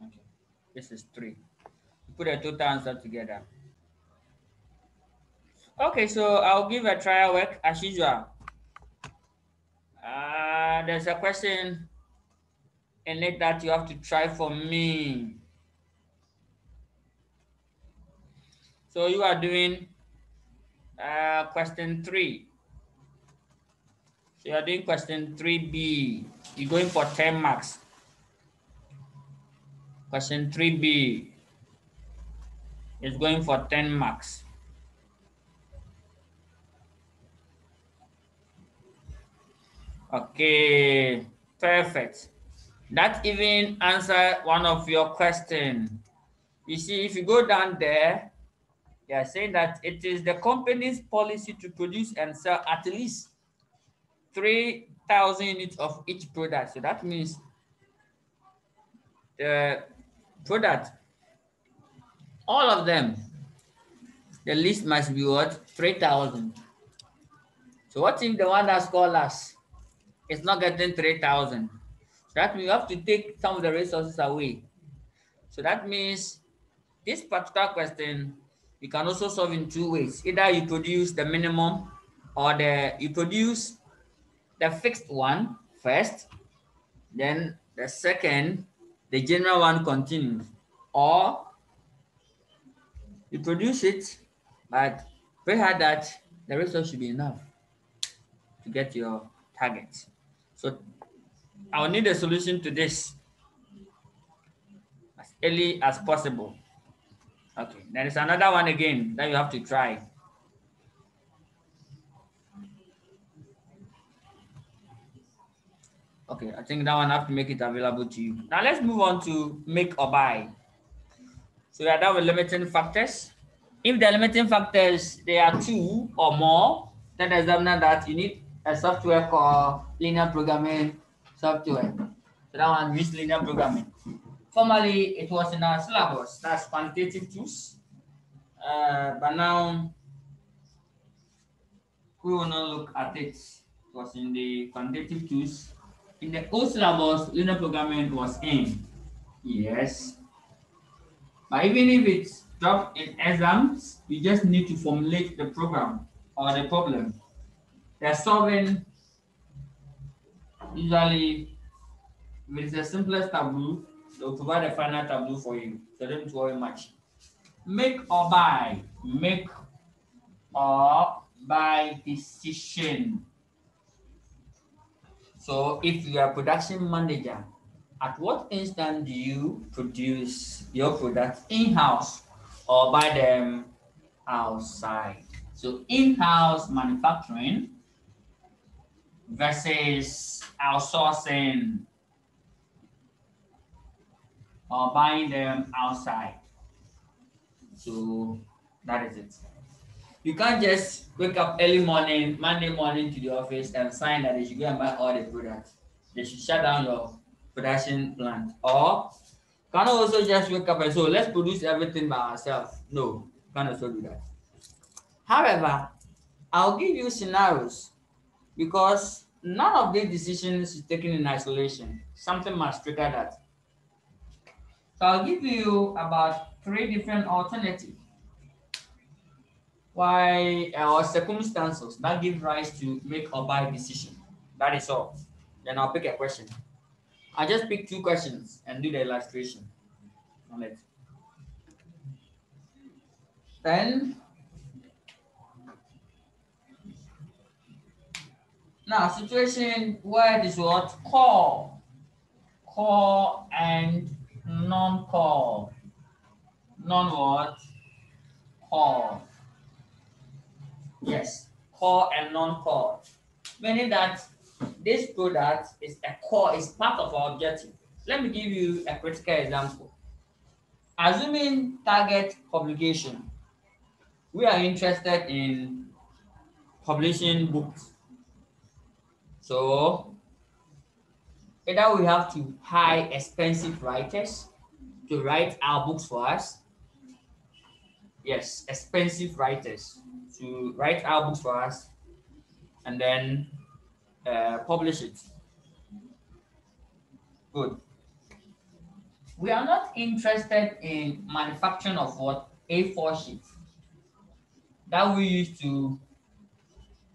A: Okay, this is 3. Put the total answer together. Okay, so I'll give a trial work as usual. There's a question in it that you have to try for me. So you are doing question 3. So you are doing question 3B. You're going for 10 marks. Question 3B is going for 10 marks. Okay, perfect. That even answer one of your questions. You see, if you go down there, they are saying that it is the company's policy to produce and sell at least 3,000 units of each product. So that means the product, all of them, the list must be what? 3,000. So what if the one that's called last is not getting 3,000? So that means you have to take some of the resources away. So that means this particular question, you can also solve in 2 ways. Either you produce the minimum or you produce the fixed one first, then the second, the general one continues. Or you produce it, but pray hard that the resource should be enough to get your target. So I'll need a solution to this as early as possible. Okay, there is another one again that you have to try. Okay, I think that one I have to make it available to you. Now let's move on to make or buy. So we are done with limiting factors. If the limiting factors, there are 2 or more, then the examiner that you need a software called linear programming software. So that one means linear programming. Formerly, it was in our syllabus, that's quantitative tools. But now, we will not look at it. It was in the quantitative tools. In the old syllabus, linear programming was in. Yes. But even if it's dropped in exams, you just need to formulate the program or the problem. They're solving usually with the simplest tableau, they'll provide a final tableau for you. So don't worry much. Make or buy. Make or buy decision. So if you are a production manager, at what instant do you produce your products in-house or buy them outside? So in-house manufacturing versus outsourcing or buying them outside. So that is it. You can't just wake up early morning, Monday morning to the office and sign that they should go and buy all the products. They should shut down your production plant. Or can also just wake up and say, let's produce everything by ourselves. No, you can't also do that. However, I'll give you scenarios because none of these decisions is taken in isolation. Something must trigger that. So I'll give you about 3 different alternatives why or circumstances that give rise to make or buy decision. That is all. Then I'll pick a question. I'll just pick 2 questions and do the illustration on it. Then now situation where it is what? Call and non-call. Non what? Call. Yes, call and non-call. Meaning that this product is a core, is part of our objective. Let me give you a critical example. Assuming target publication, We are interested in publishing books. So either we have to hire expensive writers to write our books for us. Yes, expensive writers to write our books for us and then publish it. Good. We are not interested in manufacturing of what A4 sheets that we use to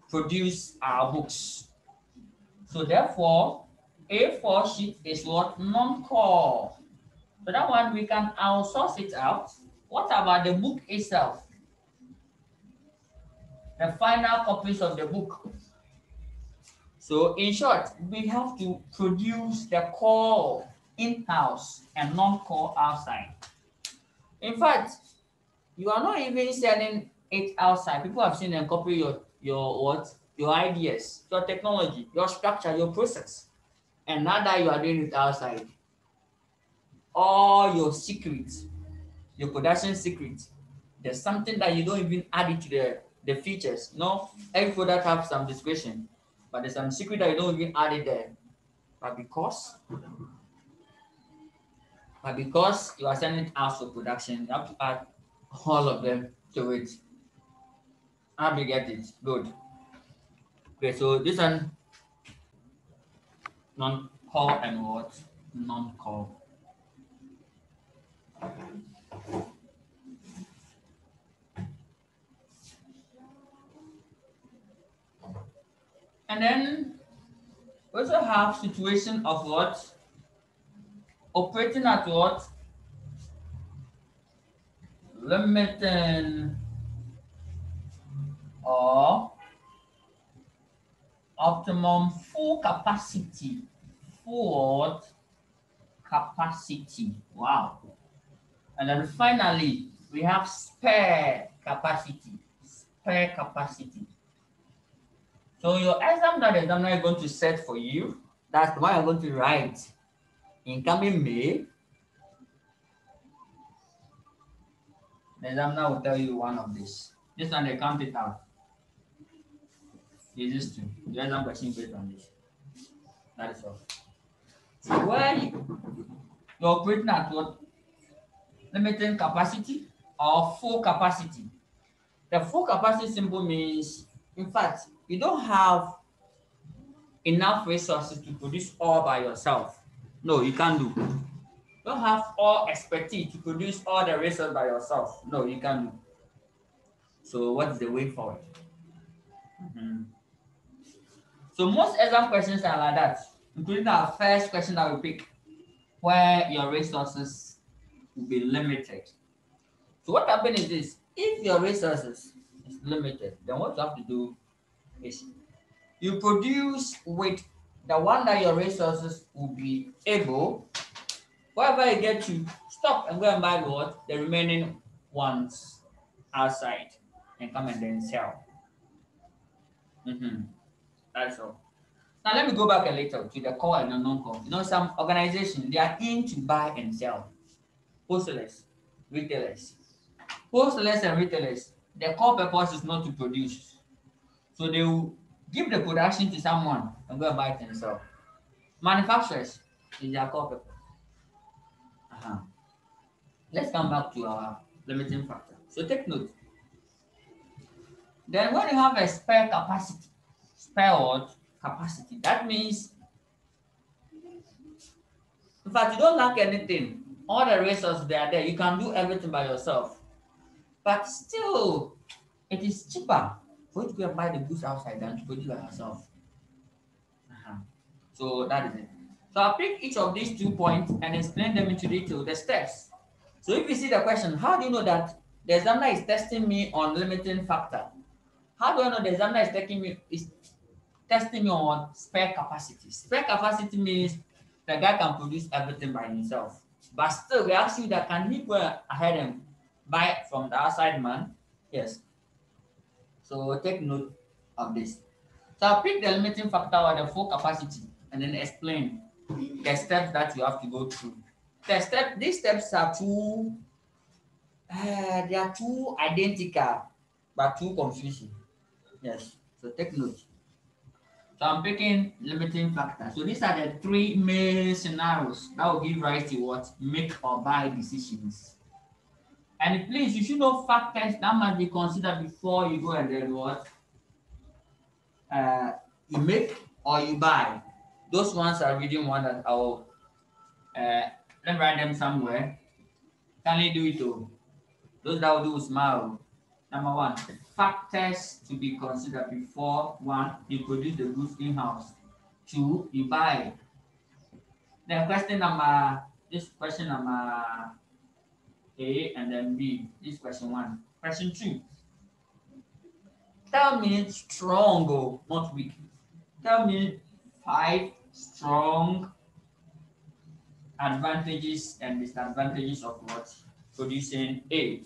A: produce our books. So therefore, A4 sheet is what non-core. So that one we can outsource it out. What about the book itself? The final copies of the book. So in short, we have to produce the core in-house and non-core outside. In fact, you are not even selling it outside. People have seen and copy your what? Your ideas, your technology, your structure, your process. And now that you are doing it outside, all your secrets, your production secrets, there's something that you don't even add it to the features. No, every product have some discretion, but there's some secret that you don't even add it there. But because you are sending it out for production, you have to add all of them to it. How do you get it? Good. Okay, so this one non-core and what? Non-core. And then we also have situation of what? Operating at what? Limiting or optimum full capacity. Full what? Capacity. Wow. And then finally, we have spare capacity. Spare capacity. So your exam that the examiner is going to set for you, that's the one you're going to write in coming May. The examiner will tell you one of these. This one they count it out. It's just two. The exam question based on this. That is all. So where you're operating at what? Limiting capacity or full capacity. The full capacity symbol means, in fact, you don't have enough resources to produce all by yourself. No, you can't do. You don't have all expertise to produce all the research by yourself. No, you can't do. So what's the way forward? Mhm. So most exam questions are like that, including our first question that we pick, where your resources will be limited. So what happens is this: if your resources is limited, then what you have to do is you produce with the one that your resources will be able. Wherever you get to, stop and go and buy what? The remaining ones outside and come and then sell. That's all. Now let me go back a little to the core and the non-core. You know, some organizations, they are in to buy and sell. Wholesalers, retailers. Wholesalers and retailers, their core purpose is not to produce. So they will give the production to someone and go and buy it and sell. Manufacturers is their core purpose. Uh-huh. Let's come back to our limiting factor. So take note. Then when you have a spare capacity, spare what? Capacity. That means, in fact, you don't lack anything. All the resources they are there. You can do everything by yourself. But still, it is cheaper for you to go and buy the goods outside than to produce by yourself. Uh-huh. So that is it. So I'll pick each of these 2 points and explain them into detail, the steps. So if you see the question, how do you know that the examiner is testing me on limiting factor? How do I know the examiner is testing me on spare capacity? Spare capacity means the guy can produce everything by himself. But still, we ask you that can he go ahead and buy it from the outside man? Yes. So take note of this. So I'll pick the limiting factor or the full capacity and then explain the steps that you have to go through. These steps are they are too identical. but too confusing. Yes. So take note. So I'm picking limiting factor. So these are the three main scenarios that will give rise to what make or buy decisions. And please, you should know factors that must be considered before you go and then what uh, you make or you buy. Those ones are reading one that I will let me write them somewhere. Can you do it too? Those that will do smile. Number one, factors to be considered before one, you produce the goods in-house. Two, you buy. Then this question number A and then B. This question one. Question two. Tell me strong, oh, not weak. Tell me five strong advantages and disadvantages of what? Producing A.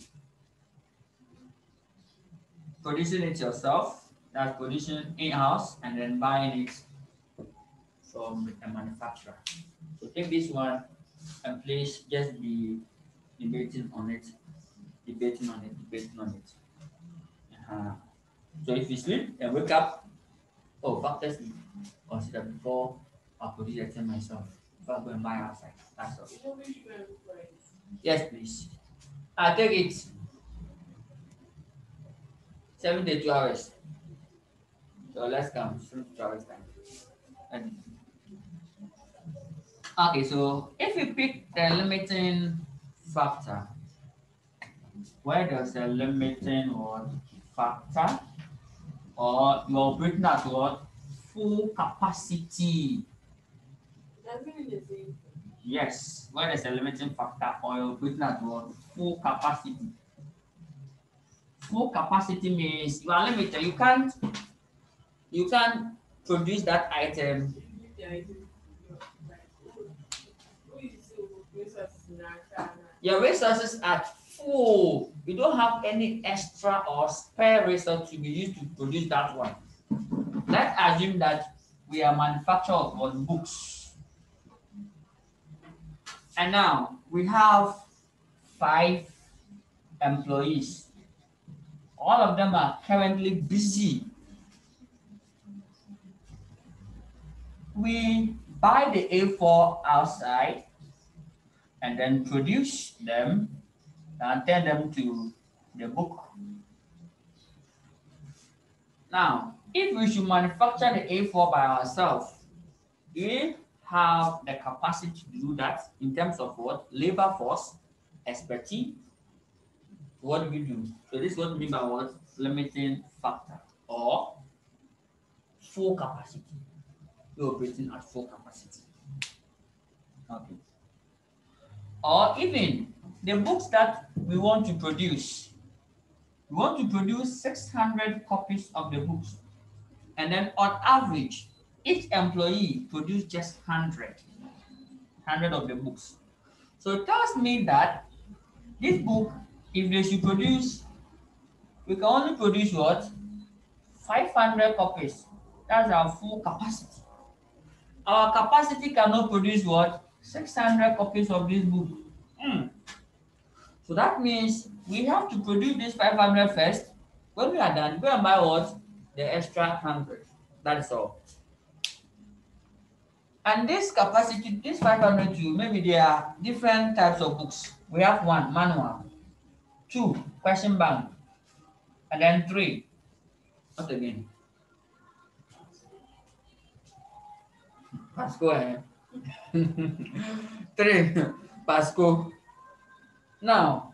A: Producing it yourself, that's producing in-house, and then buying it from a manufacturer. So take this one and please just be debating on it, debating on it, debating on it. Uh-huh. So if you sleep and wake up, oh, factors to consider before I produce it myself. Before I go and buy outside. That's all.
B: You know which you look for it.
A: Yes, please. I take it 72 hours. So let's count 72 hours time. And okay, so if you pick the limiting factor, where does the limiting what factor or you're operating at what full capacity?
B: Doesn't mean the same.
A: Yes, where there's a limiting factor or you're operating at what full capacity. Full capacity means you are limited. You can't produce that item.
B: If the item like who is resources in our
A: Your resources are full. You don't have any extra or spare resource to be used to produce that one. Let's assume that we are manufacturer of books. And now we have 5 employees. All of them are currently busy. We buy the A4 outside and then produce them and turn them to the book. Now, if we should manufacture the A4 by ourselves, we have the capacity to do that in terms of what? Labor force, expertise. What do we do? So this is what we mean by what? Limiting factor or full capacity. We're operating at full capacity. Okay. Or even the books that we want to produce. We want to produce 600 copies of the books. And then on average, each employee produce just 100 of the books. So it tells me that this book, if they should produce, we can only produce what? 500 copies. That's our full capacity. Our capacity cannot produce what? 600 copies of this book. So that means we have to produce this 500 first. When we are done, go and buy what? The extra 100. That's all. And this capacity, this 500 too, maybe there are different types of books. We have one, manual. Two, question bank. And then three, what again? Pasco, eh? Three, Pasco. Now,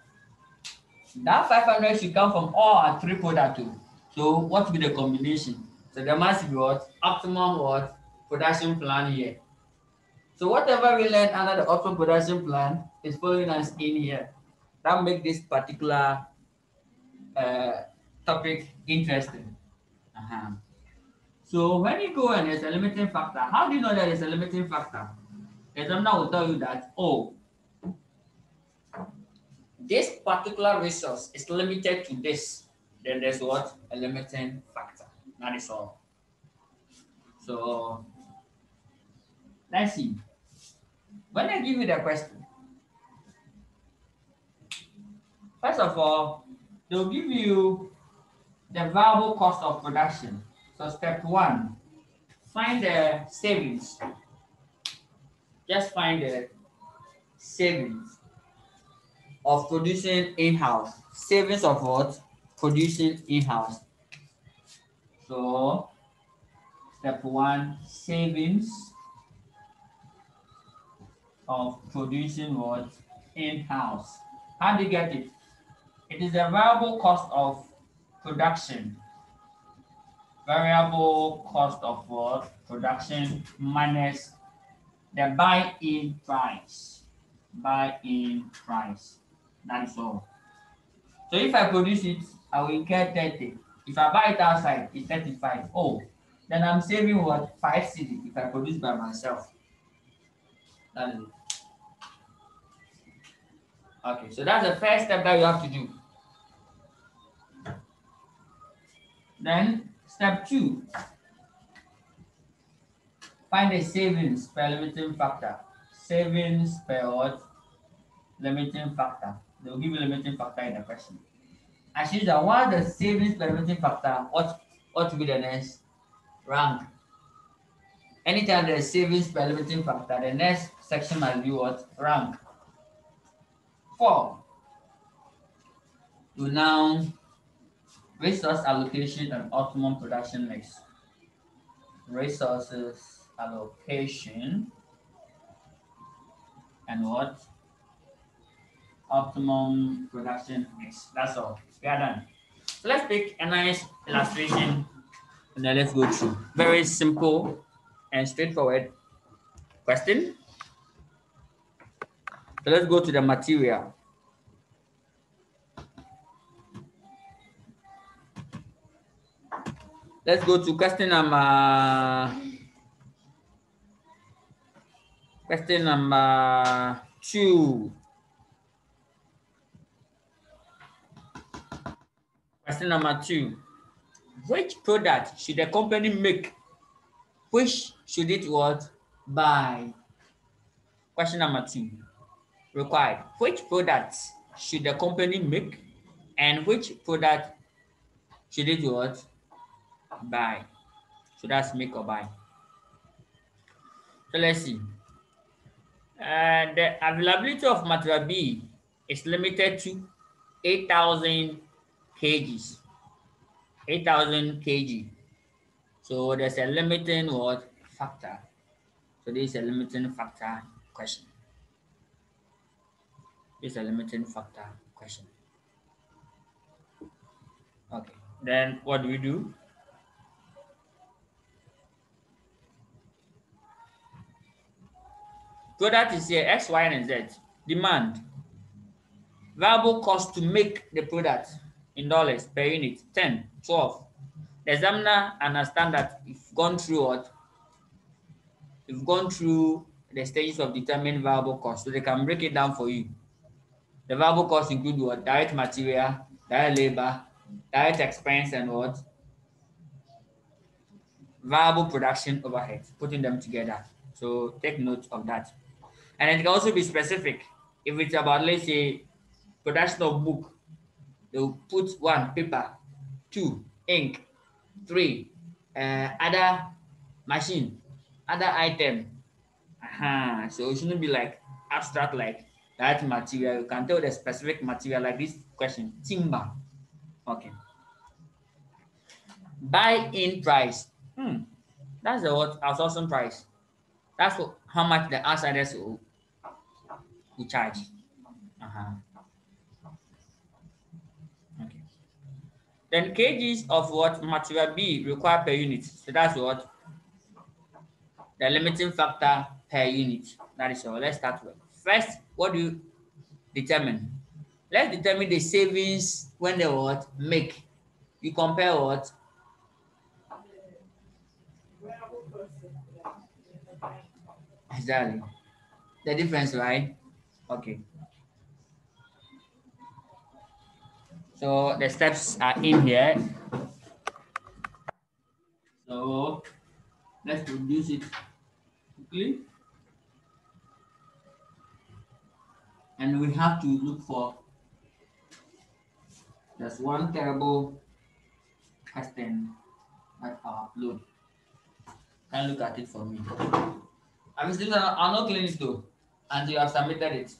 A: that 500 should come from all our three products too. So what will be the combination? So there must be what? Optimum what? Production plan here. So whatever we learn under the optimum production plan is following us in here. That make this particular uh, topic interesting. So when you go and there's a limiting factor, how do you know that there's a limiting factor? The examiner will tell you that, oh, this particular resource is limited to this. Then there's what? A limiting factor. That is all. So let's see. When I give you the question, first of all, they'll give you the variable cost of production. So step one, find the savings. Just find the savings of producing in-house. Savings of what? Producing in-house. So step one, savings of producing what? In-house. How do you get it? It is the variable cost of production. Variable cost of what? Production minus the buy-in price. Buy-in price. That's all. So if I produce it, I will get 30. If I buy it outside, it's 35. Oh, then I'm saving what? 5 CD if I produce by myself. That is it. Okay, so that's the first step that you have to do. Then step two, find the savings per limiting factor. Savings per what? Limiting factor. They will give you limiting factor in the question. As usual, what the savings per limiting factor ought to be the next rank. Anytime there's savings per limiting factor, the next section must be what? Rank. 4. To now resource allocation and optimum production mix. Resources allocation and what? Optimum production mix. That's all. We are done. So let's pick a nice illustration and then let's go through. Very simple and straightforward question. So let's go to the material. Let's go to question number 2. Question number 2. Which product should the company make? Which should it what? Buy? Question number 2. Required. Which product should the company make? And which product should it what? Buy? So that's make or buy. So let's see. The availability of material B is limited to 8,000 kgs. 8,000 kg. So there's a limiting what? Factor. So this is a limiting factor question. This is a limiting factor question. Okay. Then what do we do? Product is here, X, Y, and Z. Demand. Variable cost to make the product in dollars per unit, 10, 12. The examiner understand that you've gone through what? You've gone through the stages of determining variable cost, so they can break it down for you. The variable cost include what? Direct material, direct labor, direct expense, and what? Variable production overhead, putting them together. So take note of that. And it can also be specific. If it's about, let's say, production of book, they'll put 1, paper, 2, ink, 3, other machine, other item. So it shouldn't be like abstract like that material. You can tell the specific material like this question, timber. Okay. Buy-in price. That's the what? Outsourcing price. That's how much the outsiders will charge. Okay. Then kgs of what? Material B required per unit. So that's what? The limiting factor per unit. That is all. Let's start with. First, what do you determine? Let's determine the savings when they what? Make. You compare what?
B: Variable cost of production.
A: Exactly. The difference, right? Okay. So the steps are in here. So let's produce it quickly. And we have to look for just one terrible question that I upload. Can you look at it for me? I've seen that I'm not clean it though, and you have submitted it.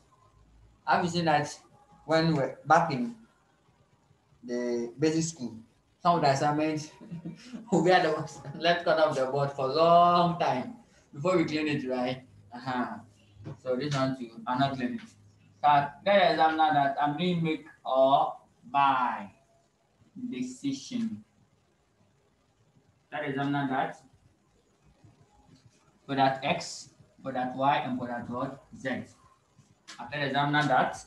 A: Have you seen that when we were back in the basic school? Some of the assignments we had the left corner of the board for a long time before we clean it, right? Uh-huh. So this one too, I'm not clean it. So that exam now that I'm doing make or buy decision. That exam now that for that X, for that Y, and for that what? Z. After the exam now that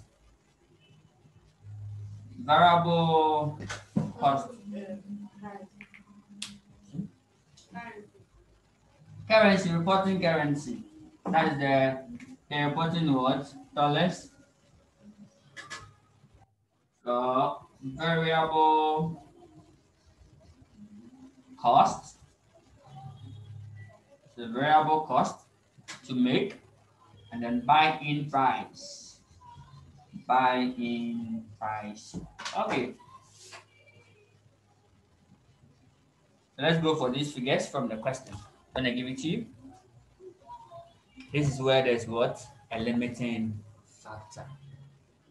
A: variable cost. Currency, reporting currency. That is the reporting what? Dollars. So variable cost. So variable cost to make, and then buy in price. Buy in price. Okay. So let's go for these figures from the question. When I give it to you, this is where there's what? A limiting factor.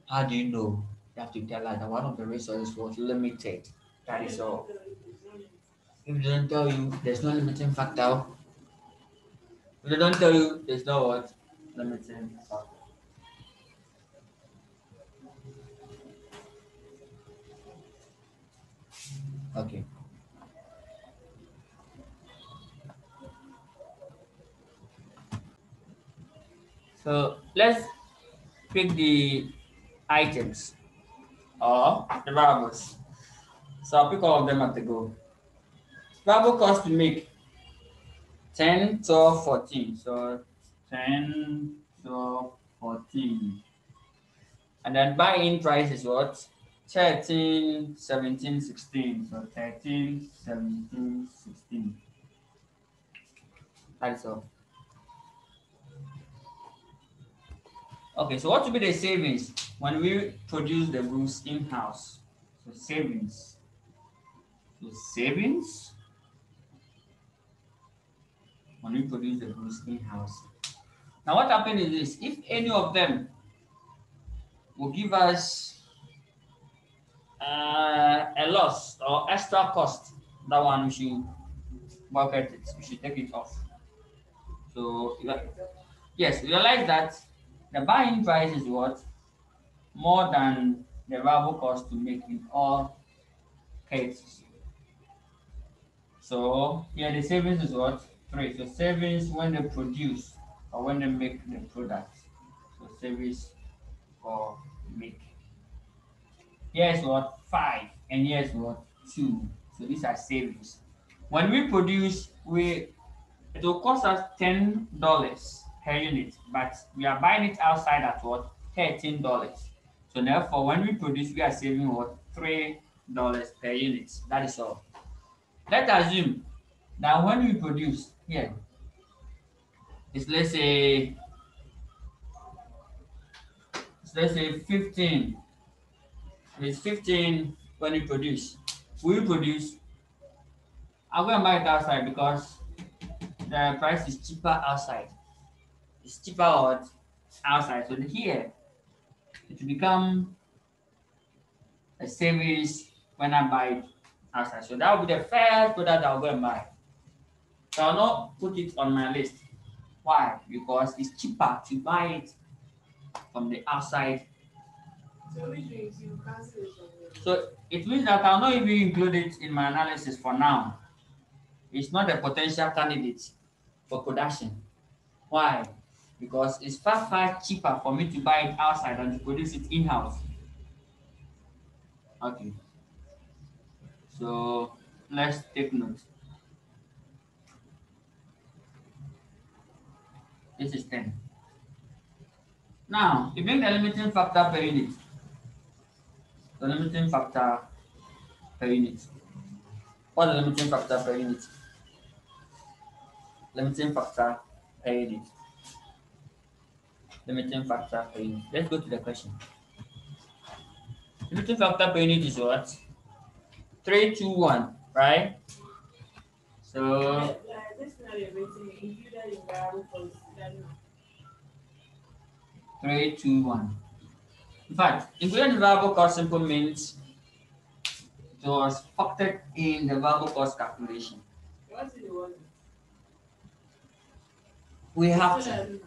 A: How do you know? You have to tell us that one of the resources was limited. That is all. If they don't tell you there's no limiting factor, if they don't tell you there's no what? Limiting factor. Okay. So let's pick the items or the variables. So I'll pick all of them at the go. Variable cost to make 10, 12, 14. So 10, 12, 14. And then buy in price is what? 13, 17, 16. So 13, 17, 16. That is all. Okay, so what will be the savings when we produce the goods in-house? So savings. So savings when we produce the goods in-house. Now what happens is this, if any of them will give us a loss or extra cost, that one we should bucket it, we should take it off. So yes, realize that the buying price is what? More than the variable cost to make in all cases. So here the savings is what? 3. So savings when they produce or when they make the product. So savings for make. Here's what? 5. And here's what? 2. So these are savings. When we produce, it will cost us $10 per unit, but we are buying it outside at what? $13. So therefore, when we produce, we are saving what? $3 per unit. That is all. Let's assume that when we produce here, it's let's say 15. It's 15 when we produce. We produce. I'm going to buy it outside because the price is cheaper outside. It's cheaper outside. So here it will become a savings when I buy it outside. So that will be the first product I'll go and buy. So I'll not put it on my list. Why? Because it's cheaper to buy it from the outside.
B: So which means you cancel it from there.
A: So it means that I'll not even include it in my analysis for now. It's not a potential candidate for production. Why? Because it's far cheaper for me to buy it outside than to produce it in-house. Okay. So let's take note. This is 10. Now, you bring the limiting factor per unit. The limiting factor per unit. What's the limiting factor per unit? Limiting factor per unit. Limiting factor per unit. Let's go to the question. Limiting factor per unit is what? 321. right? So
B: Like this not everything included in variable policy. That no.
A: 3, 2, 1. In fact, including the variable cost simple means it was factored in the variable cost calculation.
B: What is the one?
A: We have
B: So
A: to.
B: that no.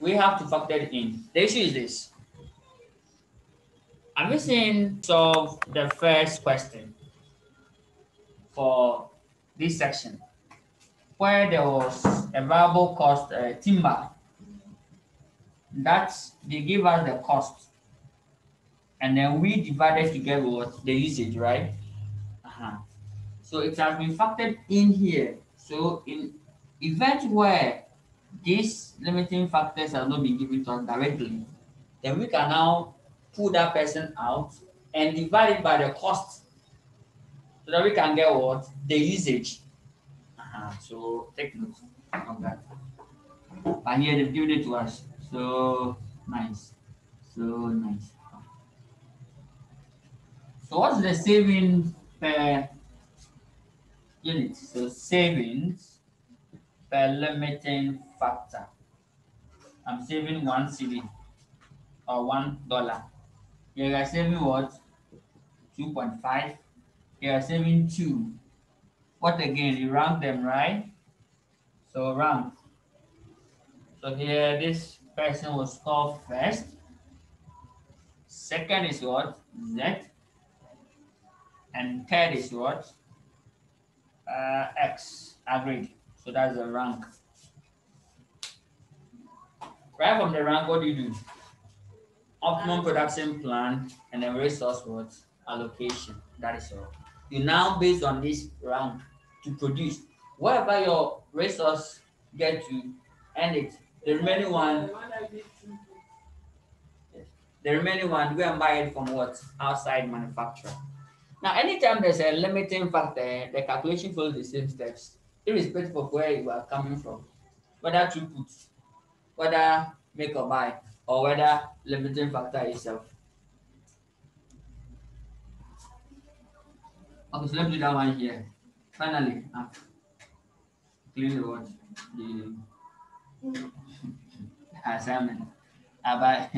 A: We have to factor it in. The issue is this. I'm missing solve the first question for this section where there was a variable cost timber that they give us the cost and then we divided to get what the usage, right? Uh-huh. So it has been factored in here. So in event where these limiting factors have not been given to us directly, then we can now pull that person out and divide it by the cost so that we can get what? The usage. So take note of that. But here they've given it to us. So nice. So nice. So what's the savings per unit? So savings per limiting factor. I'm saving 1 cedi or $1. You are saving what? 2.5. You are saving 2. What again? You rank them, right? So rank. So here this person will score first. Second is what? Z. And third is what? X. Agreed. So that's the rank. Right from the rank, what do you do? Optimum production plan and then resource what? Allocation. That is all. You now based on this rank to produce. Wherever your resource get to end it. The remaining one,
B: The one that did two.
A: the remaining one, go and buy it from what? Outside manufacturer. Now, anytime there's a limiting factor, the calculation follows the same steps, irrespective of where you are coming from, whether throughput, whether make or buy, or whether limiting factor itself. Okay, so let's do that one here. Finally, I've cleaned the what? The assignment. But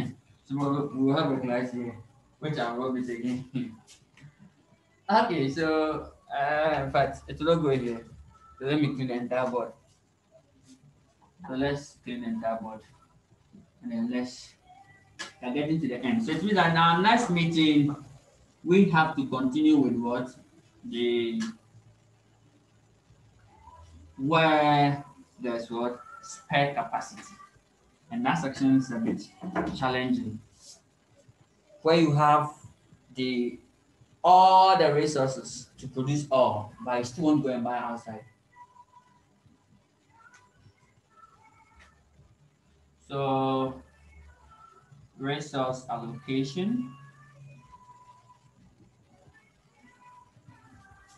A: tomorrow we will have a class here, which I'll rub it again. Okay, so in fact, it will not go here. So let me clean the entire board. So let's clean the entire board. And then we're getting to the end. So it means that in our next meeting, we have to continue with what? The where there's what? Spare capacity. And that section is a bit challenging. Where you have the all the resources to produce all, but you still won't go and buy outside. So resource allocation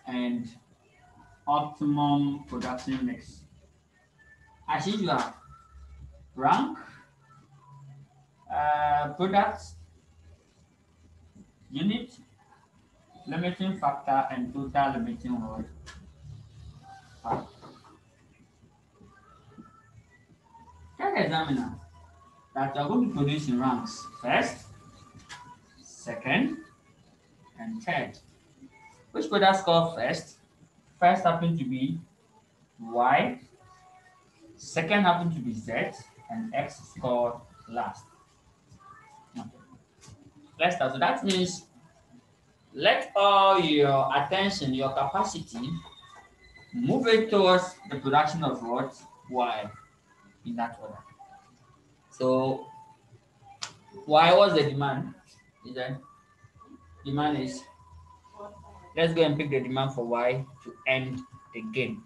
A: and optimum production mix. As usual, rank, products, unit, limiting factor, and total limiting word. Tell the examiner that you are going to produce in ranks first, second, and third. Which product score first? First happened to be Y, second happened to be Z, and X scored last. Okay. Let's start. So that means let all your attention, your capacity, move it towards the production of what? Y in that order. So Y was the demand. Is that demand is let's go and pick the demand for Y to end the game.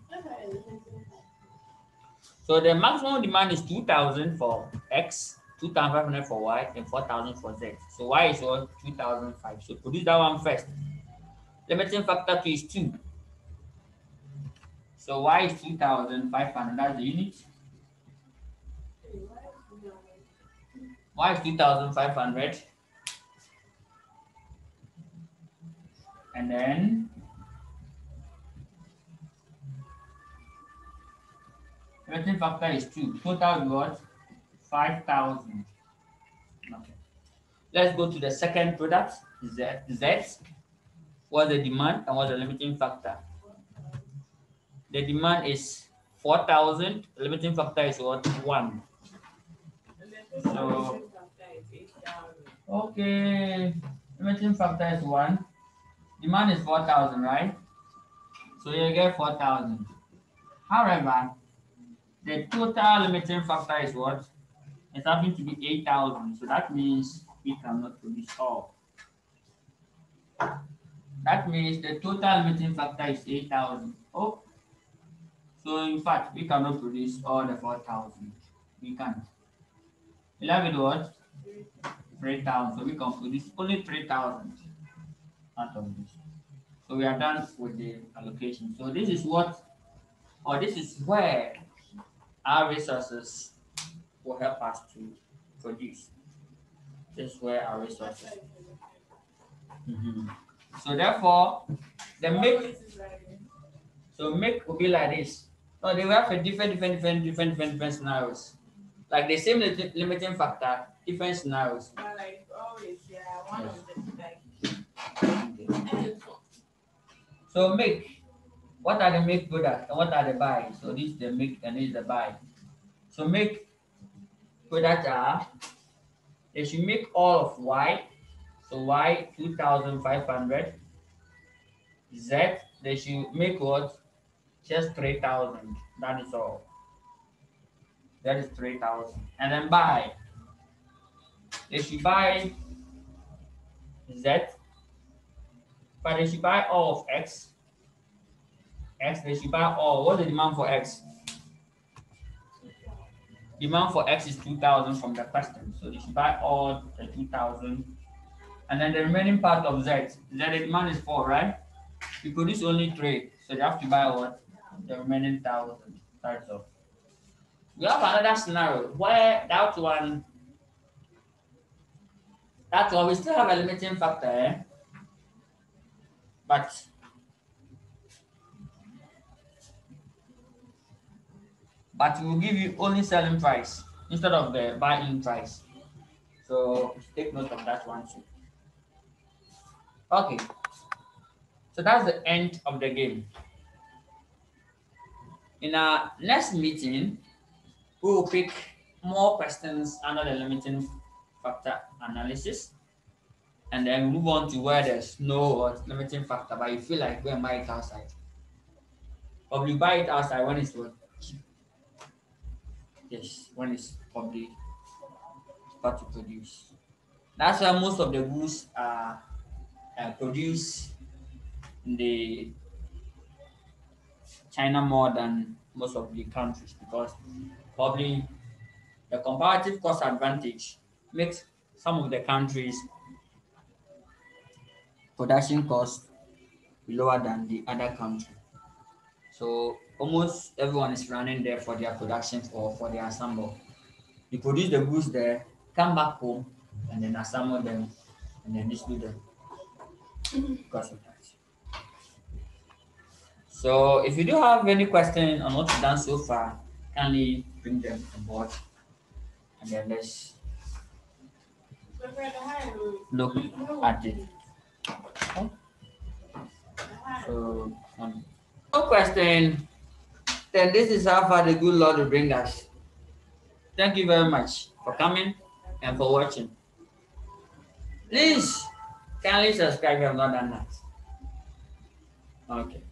A: So the maximum demand is 2,000 for X, 2,500 for Y, and 4,000 for Z. So Y is what? 2,005. So produce that one first. Limiting factor 2 is 2. So Y is 2,500. That's the unit. Y is 2,500. And then Limiting factor is 2. Total is what? 5,000. Okay. Let's go to the second product, Z. Z. What's the demand and what's the limiting factor? The demand is 4,000. The limiting factor is what? 1.
B: And the total
A: So,
B: limiting factor is 8,000.
A: okay. Limiting factor is 1. Demand is 4,000, right? So you get 4,000. However, the total limiting factor is what? It's having to be 8,000. So that means we cannot produce all. That means the total limiting factor is 8,000. Oh, so in fact, we cannot produce all the 4,000. We can't. We have it what? 3,000. So we can produce only 3,000 out of this. So we are done with the allocation. So this is what, or this is where our resources will help us to produce. This is where our resources. So therefore, the make, so make will be like this. No, they will have a different scenarios. Like the same limiting factor, different scenarios.
B: But like always, yeah, one
A: Yes.
B: of them like
A: Okay. So make, what are the make products and what are the buy? So this is the make and this is the buy. So make products are, they should make all of Y. So Y 2,500. Z, they should make what? Just 3,000. That is all. That is 3,000. And then buy, they should buy Z, but they should buy all of X. X, they should buy all. What's the demand for X? Demand for X is 2,000 from the question. So they should buy all the 2,000. And then the remaining part of Z, the demand is 4, right? We produce only 3. So they have to buy what? The remaining 1,000. That's all. We have another scenario where that one we still have a limiting factor, but we will give you only selling price instead of the buy-in price. So take note of that one too. Okay, so that's the end of the game. In our next meeting, we will pick more questions under the limiting factor analysis, and then move on to where there's no limiting factor, but you feel like go and buy it outside. Or you buy it outside when it's what? Cheap. Yes, when it's probably hard to produce. That's why most of the goods are produced in the China more than most of the countries, because probably the comparative cost advantage makes some of the countries production cost lower than the other country. So almost everyone is running there for their production or for their assemble. You produce the goods there, come back home, and then assemble them, and then distribute them because of that. So if you do have any question on what you've done so far, kindly bring them on board, and then let's
B: so for the high road,
A: look
B: you know
A: at
B: what
A: it.
B: to do. The high
A: So no question, then this is how far the good Lord will bring us. Thank you very much for coming and for watching. Please kindly subscribe if you have not done that. Okay.